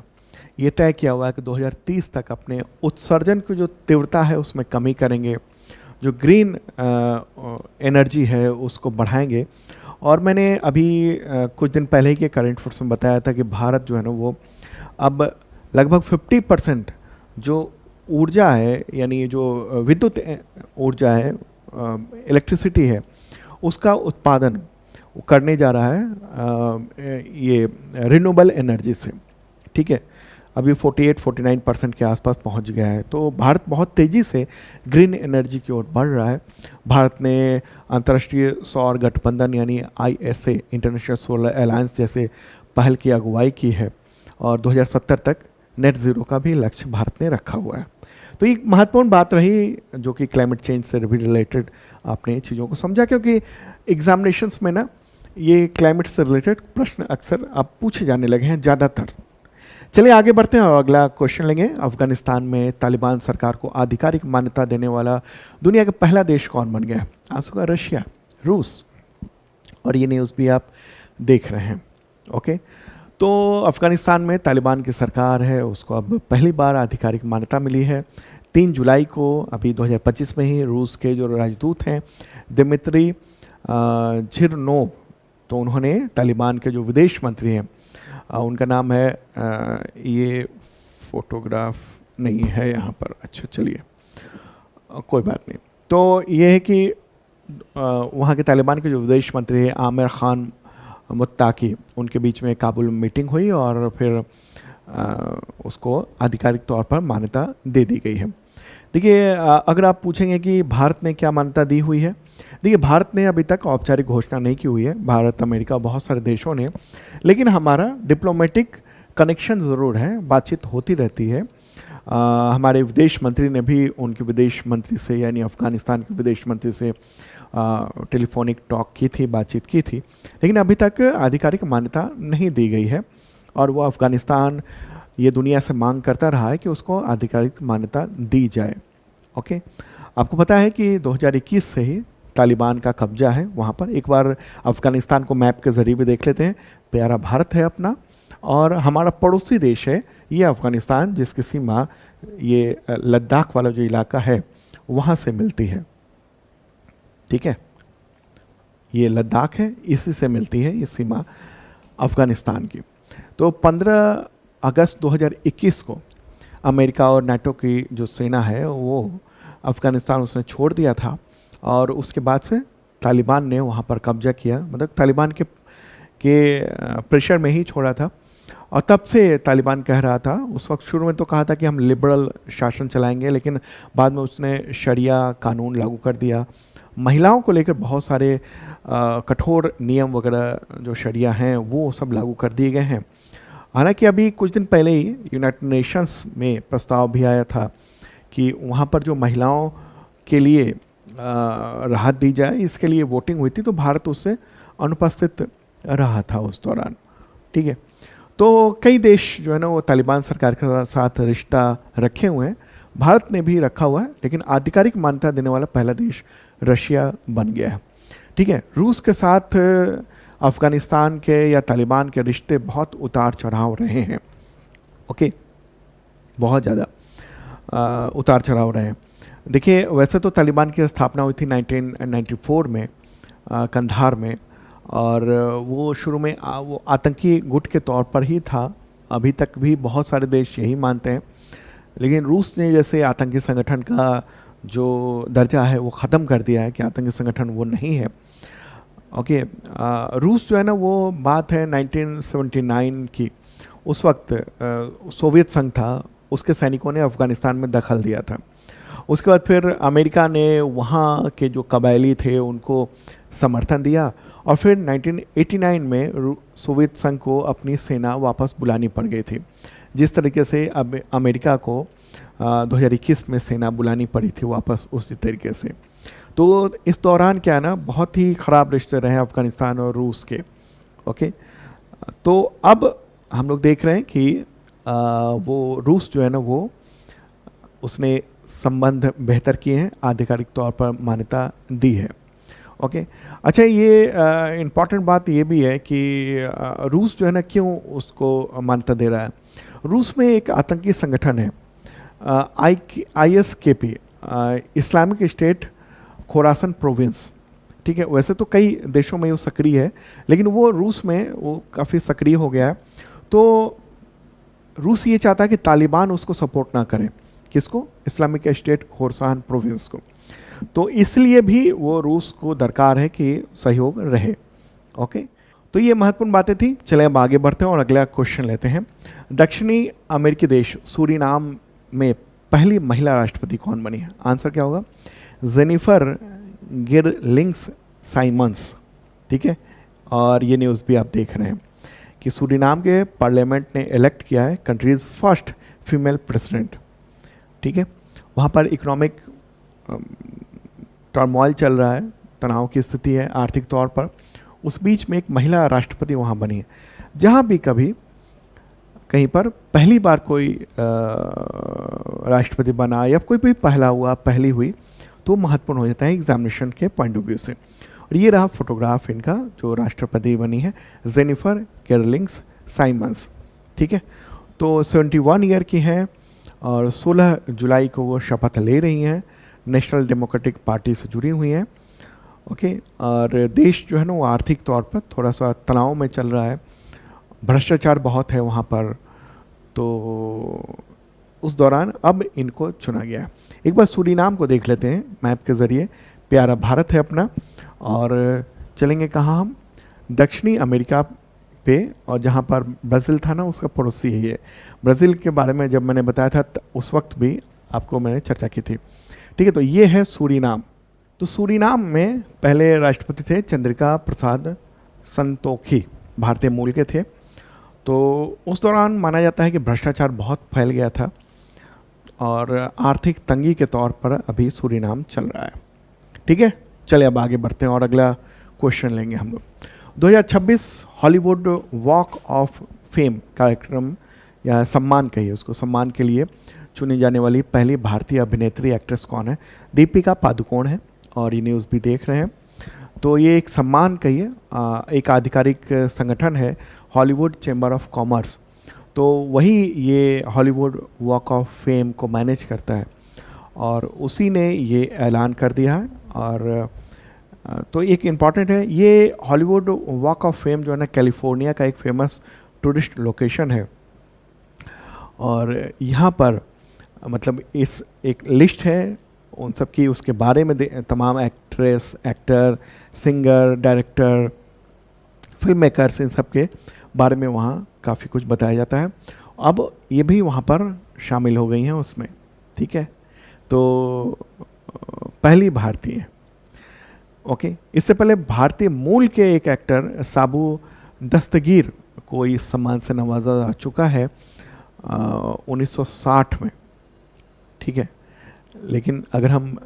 यह तय किया हुआ है कि 2030 तक अपने उत्सर्जन की जो तीव्रता है उसमें कमी करेंगे, जो ग्रीन एनर्जी है उसको बढ़ाएंगे। और मैंने अभी कुछ दिन पहले ही के करंट अफेयर्स में बताया था कि भारत जो है ना वो अब लगभग 50% जो ऊर्जा है, यानी जो विद्युत ऊर्जा है, इलेक्ट्रिसिटी है, उसका उत्पादन करने जा रहा है ये रिन्यूएबल एनर्जी से। ठीक है, अभी 48-49% के आसपास पहुंच गया है। तो भारत बहुत तेज़ी से ग्रीन एनर्जी की ओर बढ़ रहा है। भारत ने अंतर्राष्ट्रीय सौर गठबंधन यानी ISA, इंटरनेशनल सोलर अलायंस जैसे पहल की अगुवाई की है और 2070 तक नेट ज़ीरो का भी लक्ष्य भारत ने रखा हुआ है। तो एक महत्वपूर्ण बात रही जो कि क्लाइमेट चेंज से भी रिलेटेड आपने चीज़ों को समझा, क्योंकि एग्जामिनेशंस में ना ये क्लाइमेट से रिलेटेड प्रश्न अक्सर अब पूछे जाने लगे हैं ज़्यादातर। चलिए आगे बढ़ते हैं और अगला क्वेश्चन लेंगे। अफगानिस्तान में तालिबान सरकार को आधिकारिक मान्यता देने वाला दुनिया का पहला देश कौन बन गया? आंसर का रशिया, रूस। और ये न्यूज़ भी आप देख रहे हैं। ओके, तो अफगानिस्तान में तालिबान की सरकार है, उसको अब पहली बार आधिकारिक मान्यता मिली है। 3 जुलाई को अभी 2025 में ही रूस के जो राजदूत हैं दिमित्री झिरनोव, तो उन्होंने तालिबान के जो विदेश मंत्री हैं, उनका नाम है ये फोटोग्राफ नहीं है यहाँ पर, अच्छा चलिए कोई बात नहीं। तो ये है कि वहाँ के तालिबान के जो विदेश मंत्री हैं आमिर खान मुत्ताकी, उनके बीच में काबुल में मीटिंग हुई और फिर उसको आधिकारिक तौर पर मान्यता दे दी गई है। देखिए अगर आप पूछेंगे कि भारत ने क्या मान्यता दी हुई है, देखिए भारत ने अभी तक औपचारिक घोषणा नहीं की हुई है, भारत, अमेरिका, बहुत सारे देशों ने, लेकिन हमारा डिप्लोमेटिक कनेक्शन ज़रूर है, बातचीत होती रहती है। हमारे विदेश मंत्री ने भी उनके विदेश मंत्री से यानी अफ़गानिस्तान के विदेश मंत्री से टेलीफोनिक टॉक की थी, बातचीत की थी, लेकिन अभी तक आधिकारिक मान्यता नहीं दी गई है और वो अफ़गानिस्तान ये दुनिया से मांग करता रहा है कि उसको आधिकारिक मान्यता दी जाए। ओके, आपको पता है कि 2021 से ही तालिबान का कब्जा है वहाँ पर। एक बार अफ़गानिस्तान को मैप के ज़रिए भी देख लेते हैं। प्यारा भारत है अपना और हमारा पड़ोसी देश है ये अफ़गानिस्तान, जिसकी सीमा ये लद्दाख वाला जो इलाका है वहाँ से मिलती है। ठीक है, ये लद्दाख है, इसी से मिलती है ये सीमा अफ़गानिस्तान की। तो 15 अगस्त 2021 को अमेरिका और नाटो की जो सेना है वो अफ़गानिस्तान उसने छोड़ दिया था और उसके बाद से तालिबान ने वहाँ पर कब्जा किया, मतलब तालिबान के प्रेशर में ही छोड़ा था। और तब से तालिबान कह रहा था, उस वक्त शुरू में तो कहा था कि हम लिबरल शासन चलाएंगे, लेकिन बाद में उसने शरिया कानून लागू कर दिया। महिलाओं को लेकर बहुत सारे कठोर नियम वगैरह जो शरिया हैं वो सब लागू कर दिए गए हैं। हालांकि अभी कुछ दिन पहले ही यूनाइटेड नेशंस में प्रस्ताव भी आया था कि वहाँ पर जो महिलाओं के लिए राहत दी जाए, इसके लिए वोटिंग हुई थी, तो भारत उससे अनुपस्थित रहा था उस दौरान। ठीक है, तो कई देश जो है ना वो तालिबान सरकार के साथ रिश्ता रखे हुए हैं, भारत ने भी रखा हुआ है, लेकिन आधिकारिक मान्यता देने वाला पहला देश रशिया बन गया है। ठीक है, रूस के साथ अफ़गानिस्तान के या तालिबान के रिश्ते बहुत उतार चढ़ाव रहे हैं। ओके, बहुत ज़्यादा उतार चढ़ाव रहे हैं। देखिए वैसे तो तालिबान की स्थापना हुई थी 1994 में कंधार में, और वो शुरू में वो आतंकी गुट के तौर पर ही था। अभी तक भी बहुत सारे देश यही मानते हैं, लेकिन रूस ने जैसे आतंकी संगठन का जो दर्जा है वो ख़त्म कर दिया है कि आतंकी संगठन वो नहीं है। ओके, रूस जो है ना वो बात है 1979 की। उस वक्त सोवियत संघ था, उसके सैनिकों ने अफ़गानिस्तान में दखल दिया था। उसके बाद फिर अमेरिका ने वहाँ के जो कबायली थे उनको समर्थन दिया और फिर 1989 में सोवियत संघ को अपनी सेना वापस बुलानी पड़ गई थी। जिस तरीके से अब अमेरिका को 2021 में सेना बुलानी पड़ी थी वापस, उसी तरीके से। तो इस दौरान क्या है ना, बहुत ही ख़राब रिश्ते रहे अफ़गानिस्तान और रूस के। ओके, तो अब हम लोग देख रहे हैं कि वो रूस जो है ना वो उसने संबंध बेहतर किए हैं, आधिकारिक तौर पर मान्यता दी है। ओके, अच्छा ये इम्पॉर्टेंट बात ये भी है कि रूस जो है ना क्यों उसको मान्यता दे रहा है। रूस में एक आतंकी संगठन है ISKP, Islamic state Khorasan province. ठीक है, वैसे तो कई देशों में वो सक्रिय है, लेकिन वो रूस में वो काफ़ी सक्रिय हो गया है। तो रूस ये चाहता है कि तालिबान उसको सपोर्ट ना करे, किसको, इस्लामिक स्टेट खोरसान प्रोविंस को। तो इसलिए भी वो रूस को दरकार है कि सहयोग रहे। ओके, तो ये महत्वपूर्ण बातें थी। चले अब आगे बढ़ते हैं और अगला क्वेश्चन लेते हैं। दक्षिणी अमेरिकी देश सूरीनाम में पहली महिला राष्ट्रपति कौन बनी है? आंसर क्या होगा? Jennifer Girlings Simons. ठीक है, और ये न्यूज़ भी आप देख रहे हैं कि सूरीनाम के पार्लियामेंट ने इलेक्ट किया है कंट्रीज फर्स्ट फीमेल प्रेसिडेंट। ठीक है, वहाँ पर इकोनॉमिक टर्मोइल चल रहा है, तनाव की स्थिति है आर्थिक तौर पर, उस बीच में एक महिला राष्ट्रपति वहाँ बनी है। जहाँ भी कभी कहीं पर पहली बार कोई राष्ट्रपति बना या कोई भी पहला हुआ, पहली हुई, तो महत्वपूर्ण हो जाता है एग्जामिनेशन के पॉइंट ऑफ व्यू से। और ये रहा फोटोग्राफ इनका, जो राष्ट्रपति बनी है जेनिफर गिरलिंग्स साइमंस। ठीक है, तो 71 ईयर की हैं और 16 जुलाई को वो शपथ ले रही हैं, नेशनल डेमोक्रेटिक पार्टी से जुड़ी हुई हैं। ओके, और देश जो है ना वो आर्थिक तौर पर थोड़ा सा तनाव में चल रहा है, भ्रष्टाचार बहुत है वहाँ पर, तो उस दौरान अब इनको चुना गया है। एक बार सूरीनाम को देख लेते हैं मैप के ज़रिए। प्यारा भारत है अपना, और चलेंगे कहाँ हम? दक्षिणी अमेरिका पे, और जहाँ पर ब्राज़ील था ना उसका पड़ोसी है ये। ब्राज़ील के बारे में जब मैंने बताया था उस वक्त भी आपको मैंने चर्चा की थी। ठीक है, तो ये है सूरीनाम। तो सूरीनाम में पहले राष्ट्रपति थे चंद्रिका प्रसाद संतोखी, भारतीय मूल के थे। तो उस दौरान माना जाता है कि भ्रष्टाचार बहुत फैल गया था और आर्थिक तंगी के तौर पर अभी सूरीनाम चल रहा है। ठीक है, चलिए अब आगे बढ़ते हैं और अगला क्वेश्चन लेंगे हम लोग। 2026 हॉलीवुड वॉक ऑफ फेम कार्यक्रम या सम्मान कहिए उसको, सम्मान के लिए चुनी जाने वाली पहली भारतीय अभिनेत्री एक्ट्रेस कौन है? दीपिका पादुकोण है, और ये न्यूज़ भी देख रहे हैं। तो ये एक सम्मान कहिए, एक आधिकारिक संगठन है हॉलीवुड चैम्बर ऑफ कॉमर्स, तो वही ये हॉलीवुड वॉक ऑफ फेम को मैनेज करता है, और उसी ने ये ऐलान कर दिया है। और तो एक इम्पॉर्टेंट है, ये हॉलीवुड वॉक ऑफ फेम जो है ना कैलिफोर्निया का एक फेमस टूरिस्ट लोकेशन है, और यहाँ पर मतलब इस एक लिस्ट है उन सब की, उसके बारे में तमाम actress, actor, singer, director, film makers, इन सब के बारे में वहाँ काफ़ी कुछ बताया जाता है। अब ये भी वहाँ पर शामिल हो गई हैं उसमें। ठीक है, तो पहली भारतीय। ओके, इससे पहले भारतीय मूल के एक एक्टर साबू दस्तगीर को इस सम्मान से नवाजा जा चुका है 1960 में। ठीक है, लेकिन अगर हम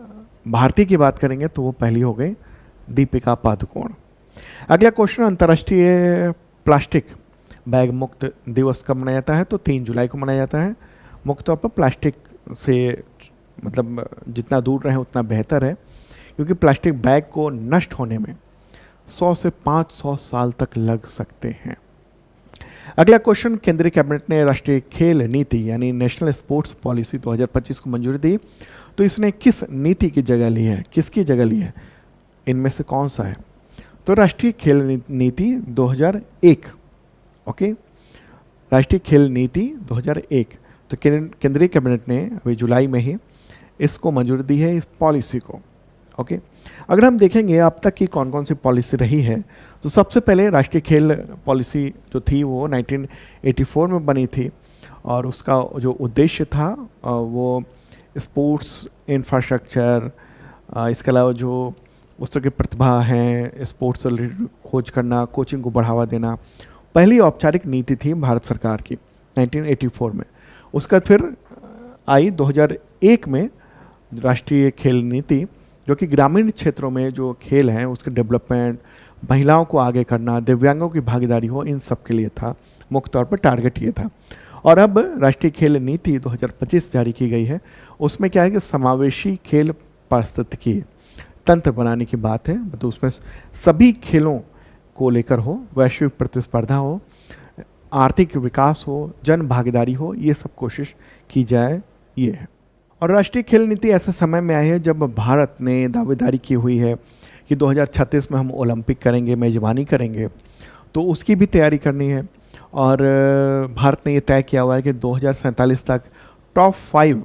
भारतीय की बात करेंगे तो वो पहली हो गई दीपिका पादुकोण। अगला क्वेश्चन, अंतर्राष्ट्रीय प्लास्टिक बैग मुक्त दिवस कब मनाया जाता है? तो 3 जुलाई को मनाया जाता है। मुख्य तौर पर प्लास्टिक से मतलब जितना दूर रहें उतना बेहतर है, क्योंकि प्लास्टिक बैग को नष्ट होने में 100 से 500 साल तक लग सकते हैं। अगला क्वेश्चन, केंद्रीय कैबिनेट ने राष्ट्रीय खेल नीति यानी नेशनल स्पोर्ट्स पॉलिसी 2025 को मंजूरी दी, तो इसने किस नीति की जगह ली है, किसकी जगह ली है? इनमें से कौन सा है? तो राष्ट्रीय खेल नीति 2001। ओके, राष्ट्रीय खेल नीति 2001। तो केंद्रीय कैबिनेट ने अभी जुलाई में ही इसको मंजूरी दी है, इस पॉलिसी को। ओके, अगर हम देखेंगे अब तक की कौन कौन सी पॉलिसी रही है, तो सबसे पहले राष्ट्रीय खेल पॉलिसी जो थी वो 1984 में बनी थी, और उसका जो उद्देश्य था वो स्पोर्ट्स इंफ्रास्ट्रक्चर, इसके अलावा जो उस तरह की प्रतिभा हैं, स्पोर्ट्स से रिलेटेड खोज करना, कोचिंग को बढ़ावा देना। पहली औपचारिक नीति थी भारत सरकार की 1984 में। उसका फिर आई 2001 में राष्ट्रीय खेल नीति, जो कि ग्रामीण क्षेत्रों में जो खेल हैं उसके डेवलपमेंट, महिलाओं को आगे करना, दिव्यांगों की भागीदारी हो, इन सब के लिए था। मुख्य तौर पर टारगेट ये था। और अब राष्ट्रीय खेल नीति 2025 जारी की गई है। उसमें क्या है कि समावेशी खेल पारिस्थितिकी तंत्र बनाने की बात है, मतलब उसमें सभी खेलों को लेकर हो, वैश्विक प्रतिस्पर्धा हो, आर्थिक विकास हो, जन भागीदारी हो, ये सब कोशिश की जाए, ये है। और राष्ट्रीय खेल नीति ऐसे समय में आई है जब भारत ने दावेदारी की हुई है कि 2036 में हम ओलंपिक करेंगे, मेजबानी करेंगे, तो उसकी भी तैयारी करनी है। और भारत ने ये तय किया हुआ है कि 2047 तक टॉप 5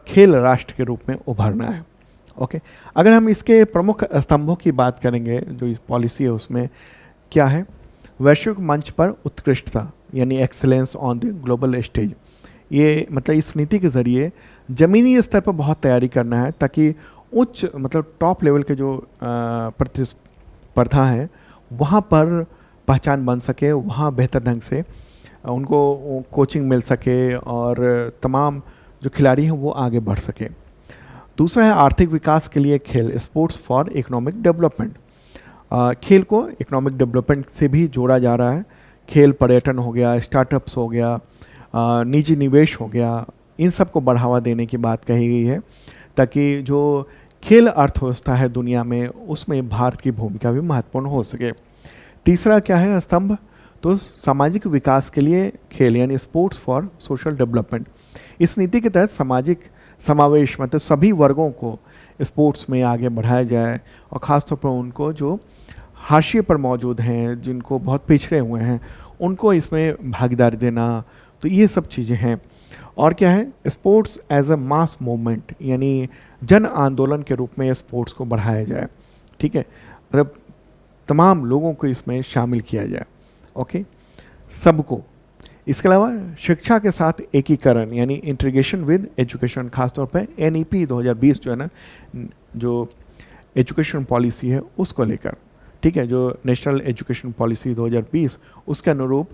खेल राष्ट्र के रूप में उभरना है। ओके, अगर हम इसके प्रमुख स्तंभों की बात करेंगे, जो इस पॉलिसी है उसमें क्या है, वैश्विक मंच पर उत्कृष्टता यानी excellence on the global stage. ये मतलब इस नीति के ज़रिए ज़मीनी स्तर पर बहुत तैयारी करना है ताकि उच्च मतलब टॉप लेवल के जो प्रतिस्पर्धा है वहाँ पर पहचान बन सके, वहाँ बेहतर ढंग से उनको कोचिंग मिल सके और तमाम जो खिलाड़ी हैं वो आगे बढ़ सके। दूसरा है आर्थिक विकास के लिए खेल, स्पोर्ट्स फॉर इकोनॉमिक डेवलपमेंट। खेल को इकोनॉमिक डेवलपमेंट से भी जोड़ा जा रहा है। खेल पर्यटन हो गया, स्टार्टअप्स हो गया, निजी निवेश हो गया, इन सब को बढ़ावा देने की बात कही गई है ताकि जो खेल अर्थव्यवस्था है दुनिया में उसमें भारत की भूमिका भी महत्वपूर्ण हो सके। तीसरा क्या है स्तंभ, तो सामाजिक विकास के लिए खेल यानी स्पोर्ट्स फॉर सोशल डेवलपमेंट। इस नीति के तहत सामाजिक समावेश मतलब सभी वर्गों को स्पोर्ट्स में आगे बढ़ाया जाए और ख़ासतौर पर उनको जो हाशिए पर मौजूद हैं, जिनको बहुत पिछड़े हुए हैं, उनको इसमें भागीदारी देना, तो ये सब चीज़ें हैं। और क्या है, sports as a mass movement यानी जन आंदोलन के रूप में स्पोर्ट्स को बढ़ाया जाए। ठीक है, मतलब तमाम लोगों को इसमें शामिल किया जाए। ओके, सबको। इसके अलावा शिक्षा के साथ एकीकरण यानी इंटीग्रेशन विद एजुकेशन, खासतौर पर NEP 2020 जो है ना, जो एजुकेशन पॉलिसी है उसको लेकर, ठीक है, जो नेशनल एजुकेशन पॉलिसी 2020 उसके अनुरूप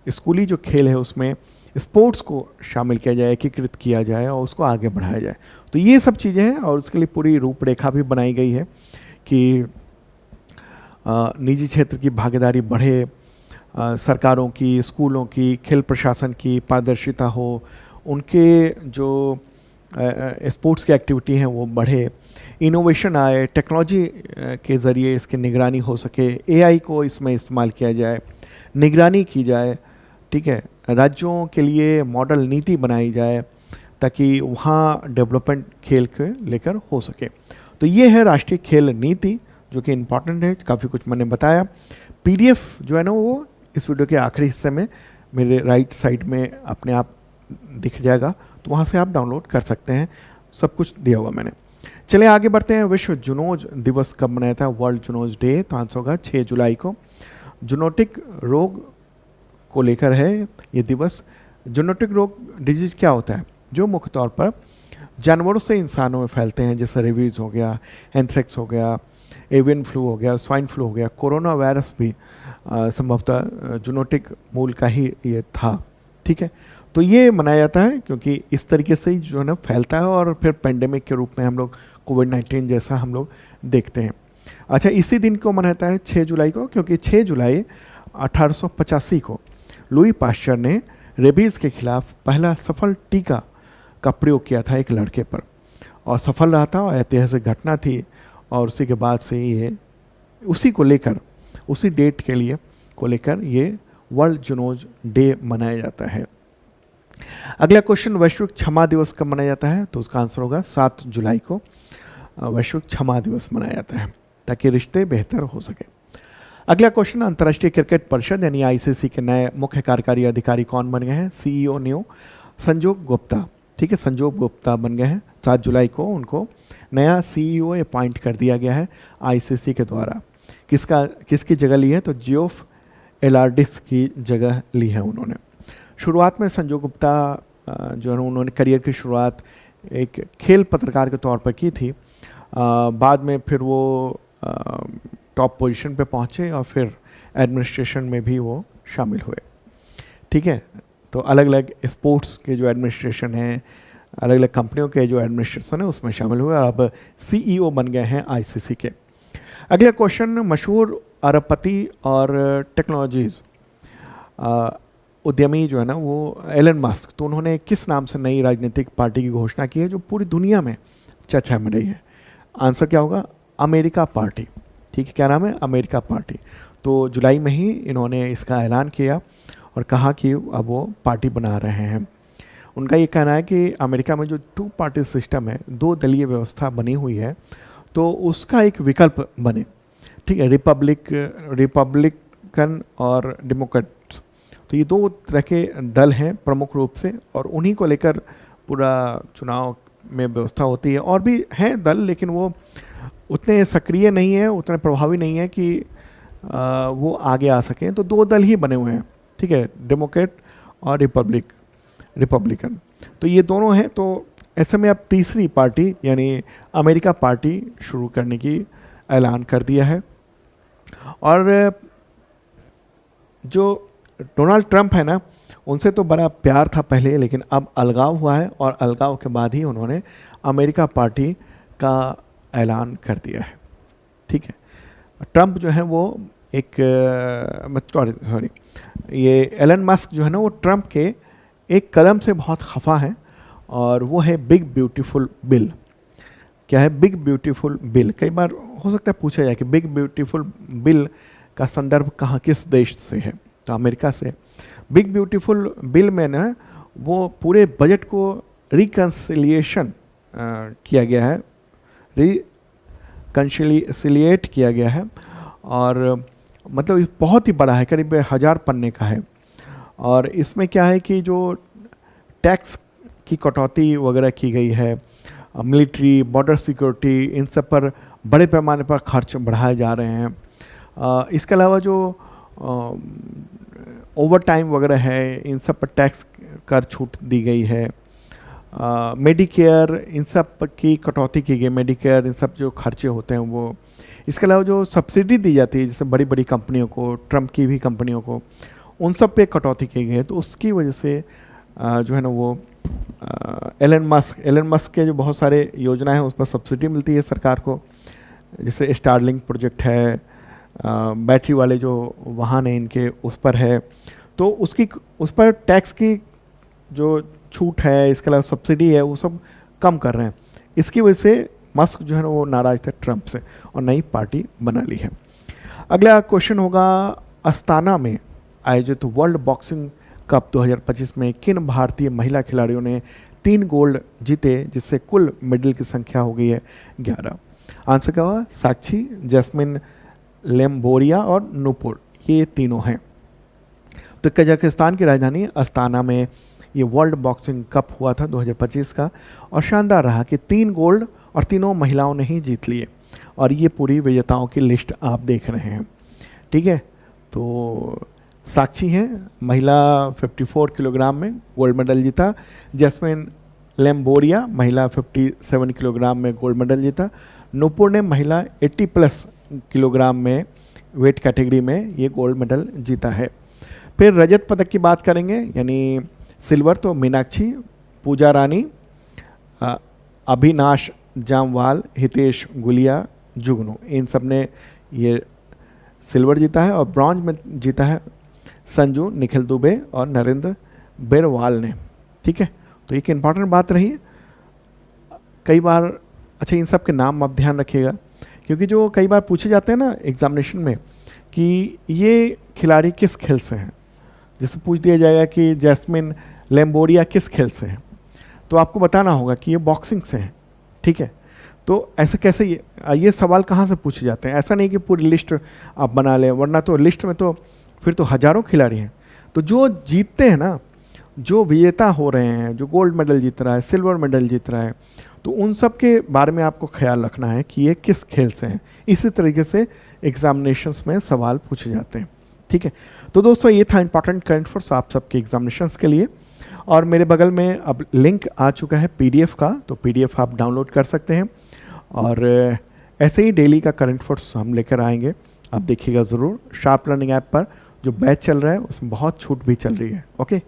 स्कूली जो खेल है उसमें स्पोर्ट्स को शामिल किया जाए, एकीकृत किया जाए और उसको आगे बढ़ाया जाए। तो ये सब चीज़ें हैं और उसके लिए पूरी रूपरेखा भी बनाई गई है कि निजी क्षेत्र की भागीदारी बढ़े, सरकारों की, स्कूलों की, खेल प्रशासन की पारदर्शिता हो, उनके जो स्पोर्ट्स की एक्टिविटी हैं वो बढ़े, इनोवेशन आए, टेक्नोलॉजी के ज़रिए इसकी निगरानी हो सके, AI को इसमें इस्तेमाल किया जाए, निगरानी की जाए। ठीक है, राज्यों के लिए मॉडल नीति बनाई जाए ताकि वहाँ डेवलपमेंट खेल के लेकर हो सके। तो ये है राष्ट्रीय खेल नीति जो कि इम्पॉर्टेंट है, काफ़ी कुछ मैंने बताया। PDF जो है ना वो इस वीडियो के आखिरी हिस्से में मेरे राइट साइड में अपने आप दिख जाएगा, तो वहाँ से आप डाउनलोड कर सकते हैं, सब कुछ दिया हुआ मैंने। चलिए आगे बढ़ते हैं। विश्व जूनोज दिवस कब मनाया था, वर्ल्ड जूनोज डे, तो आंसर होगा 6 जुलाई को। जूनोटिक रोग को लेकर है ये दिवस। जूनोटिक रोग डिजीज क्या होता है, जो मुख्य तौर पर जानवरों से इंसानों में फैलते हैं, जैसे रेबीज हो गया, एंथ्रेक्स हो गया, एवियन फ्लू हो गया, स्वाइन फ्लू हो गया, कोरोना वायरस भी संभवतः जूनोटिक मूल का ही ये था। ठीक है, तो ये मनाया जाता है क्योंकि इस तरीके से ही जो है ना फैलता है और फिर पेंडेमिक के रूप में हम लोग कोविड-19 जैसा हम लोग देखते हैं। अच्छा, इसी दिन को मनाता है 6 जुलाई को, क्योंकि 6 जुलाई 1885 को लुई पाश्चर ने रेबीज़ के खिलाफ पहला सफल टीका का प्रयोग किया था एक लड़के पर, और सफल रहा था और ऐतिहासिक घटना थी। और उसी के बाद से ये उसी को लेकर, उसी डेट के लिए को लेकर ये वर्ल्ड जूनोज डे मनाया जाता है। अगला क्वेश्चन, वैश्विक क्षमा दिवस कब मनाया जाता है, तो उसका आंसर होगा 7 जुलाई को वैश्विक क्षमा दिवस मनाया जाता है ताकि रिश्ते बेहतर हो सके। अगला क्वेश्चन, अंतर्राष्ट्रीय क्रिकेट परिषद यानी ICC के नए मुख्य कार्यकारी अधिकारी कौन बन गए हैं, CEO न्यू संजोग गुप्ता। ठीक है, संजोग गुप्ता बन गए हैं। 7 जुलाई को उनको नया CEO अपॉइंट कर दिया गया है ICC के द्वारा। किसकी जगह ली है, तो जियोफ एलार्डिस की जगह ली है उन्होंने। शुरुआत में संजोग गुप्ता जो है उन्होंने करियर की शुरुआत एक खेल पत्रकार के तौर पर की थी। बाद में फिर वो टॉप पोजीशन पे पहुँचे और फिर एडमिनिस्ट्रेशन में भी वो शामिल हुए। ठीक है, तो अलग अलग स्पोर्ट्स के जो एडमिनिस्ट्रेशन है, अलग अलग कंपनियों के जो एडमिनिस्ट्रेशन है उसमें शामिल हुए और अब CEO बन गए हैं ICC के। अगला क्वेश्चन, मशहूर अरबपति और टेक्नोलॉजीज़ उद्यमी जो है ना वो एलन मस्क, तो उन्होंने किस नाम से नई राजनीतिक पार्टी की घोषणा की है जो पूरी दुनिया में चर्चा में रही है। आंसर क्या होगा, अमेरिका पार्टी। ठीक है, क्या नाम है, अमेरिका पार्टी। तो जुलाई में ही इन्होंने इसका ऐलान किया और कहा कि अब वो पार्टी बना रहे हैं। उनका ये कहना है कि अमेरिका में जो 2 पार्टी सिस्टम है, 2 दलीय व्यवस्था बनी हुई है, तो उसका एक विकल्प बने। ठीक है, रिपब्लिक रिपब्लिकन और डेमोक्रेट्स। तो ये दो तरह के दल हैं प्रमुख रूप से, और उन्हीं को लेकर पूरा चुनाव में व्यवस्था होती है। और भी हैं दल, लेकिन वो उतने सक्रिय नहीं है, उतने प्रभावी नहीं है कि वो आगे आ सकें। तो दो दल ही बने हुए हैं, ठीक है, डेमोक्रेट और रिपब्लिकन। तो ये दोनों हैं। तो ऐसे में अब तीसरी पार्टी यानी अमेरिका पार्टी शुरू करने की ऐलान कर दिया है। और जो डोनाल्ड ट्रंप है ना, उनसे तो बड़ा प्यार था पहले, लेकिन अब अलगाव हुआ है, और अलगाव के बाद ही उन्होंने अमेरिका पार्टी का ऐलान कर दिया है, ठीक है। ट्रंप जो है वो एक सॉरी ये एलन मस्क जो है ना, वो ट्रंप के एक कदम से बहुत खफा है, और वो है बिग ब्यूटीफुल बिल। क्या है बिग ब्यूटीफुल बिल? कई बार हो सकता है पूछा जाए कि बिग ब्यूटीफुल बिल का संदर्भ कहाँ, किस देश से है? तो अमेरिका से। बिग ब्यूटीफुल बिल में ना वो पूरे बजट को रिकन्सिलिएशन किया गया है, रिकन्सिलिएट किया गया है, और मतलब बहुत ही बड़ा है, करीब 1000 पन्ने का है। और इसमें क्या है कि जो टैक्स की कटौती वगैरह की गई है, मिलिट्री, बॉर्डर सिक्योरिटी, इन सब पर बड़े पैमाने पर खर्च बढ़ाए जा रहे हैं। इसके अलावा जो ओवर टाइम वगैरह है, इन सब पर टैक्स कर छूट दी गई है। मेडिकेयर, इन सब की कटौती की गई, मेडिकेयर, इन सब जो खर्चे होते हैं वो। इसके अलावा जो सब्सिडी दी जाती है जैसे बड़ी बड़ी कंपनियों को, ट्रंप की भी कंपनियों को, उन सब पे कटौती की गई है। तो उसकी वजह से जो है ना वो एलन मस्क के जो बहुत सारे योजना है उस पर सब्सिडी मिलती है सरकार को, जैसे स्टारलिंक प्रोजेक्ट है, बैटरी वाले जो वाहन हैं इनके, उस पर है। तो उस पर टैक्स की जो छूट है, इसके अलावा सब्सिडी है, वो सब कम कर रहे हैं। इसकी वजह से मस्क जो है ना वो नाराज थे ट्रंप से, और नई पार्टी बना ली है। अगला क्वेश्चन होगा, अस्ताना में आयोजित वर्ल्ड बॉक्सिंग कप 2025 में किन भारतीय महिला खिलाड़ियों ने 3 गोल्ड जीते, जिससे कुल मेडल की संख्या हो गई है 11? आंसर क्या होगा? साक्षी, जैस्मिन लेम्बोरिया और नूपुर, ये तीनों हैं। तो कजाकिस्तान की राजधानी अस्ताना में ये वर्ल्ड बॉक्सिंग कप हुआ था 2025 का, और शानदार रहा कि 3 गोल्ड और तीनों महिलाओं ने ही जीत लिए। और ये पूरी विजेताओं की लिस्ट आप देख रहे हैं, ठीक है। तो साक्षी हैं, महिला 54 किलोग्राम में गोल्ड मेडल जीता। जैस्मिन लेम्बोरिया महिला 57 किलोग्राम में गोल्ड मेडल जीता। नूपुर ने महिला 80+ किलोग्राम में वेट कैटेगरी में ये गोल्ड मेडल जीता है। फिर रजत पदक की बात करेंगे, यानी सिल्वर तो मीनाक्षी, पूजा रानी, अभिनाश जामवाल, हितेश गुलिया, जुगनू, इन सब ने ये सिल्वर जीता है। और ब्रॉन्ज में जीता है संजू, निखिल दुबे और नरेंद्र बेरवाल ने, ठीक है। तो एक इम्पॉर्टेंट बात रही, कई बार, अच्छा इन सब के नाम आप ध्यान रखिएगा, क्योंकि जो कई बार पूछे जाते हैं ना एग्जामिनेशन में कि ये खिलाड़ी किस खेल से हैं, जैसे पूछ दिया जाएगा कि जैस्मिन लेम्बोरिया किस खेल से हैं, तो आपको बताना होगा कि ये बॉक्सिंग से हैं, ठीक है। तो ऐसे कैसे ये सवाल कहाँ से पूछे जाते हैं? ऐसा नहीं कि पूरी लिस्ट आप बना लें, वरना तो लिस्ट में तो फिर तो हजारों खिलाड़ी हैं। तो जो जीतते हैं ना, जो विजेता हो रहे हैं, जो गोल्ड मेडल जीत रहा है, सिल्वर मेडल जीत रहा है, तो उन सब के बारे में आपको ख्याल रखना है कि ये किस खेल से हैं। इसी तरीके से एग्जामिनेशंस में सवाल पूछे जाते हैं, ठीक है। तो दोस्तों ये था इंपॉर्टेंट करंट अफेयर्स आप सबके एग्जामिनेशंस के लिए। और मेरे बगल में अब लिंक आ चुका है PDF का, तो PDF आप डाउनलोड कर सकते हैं। और ऐसे ही डेली का करंट अफेयर्स हम लेकर आएंगे, आप देखिएगा ज़रूर। शार्प लर्निंग ऐप पर जो बैच चल रहा है उसमें बहुत छूट भी चल रही है। ओके।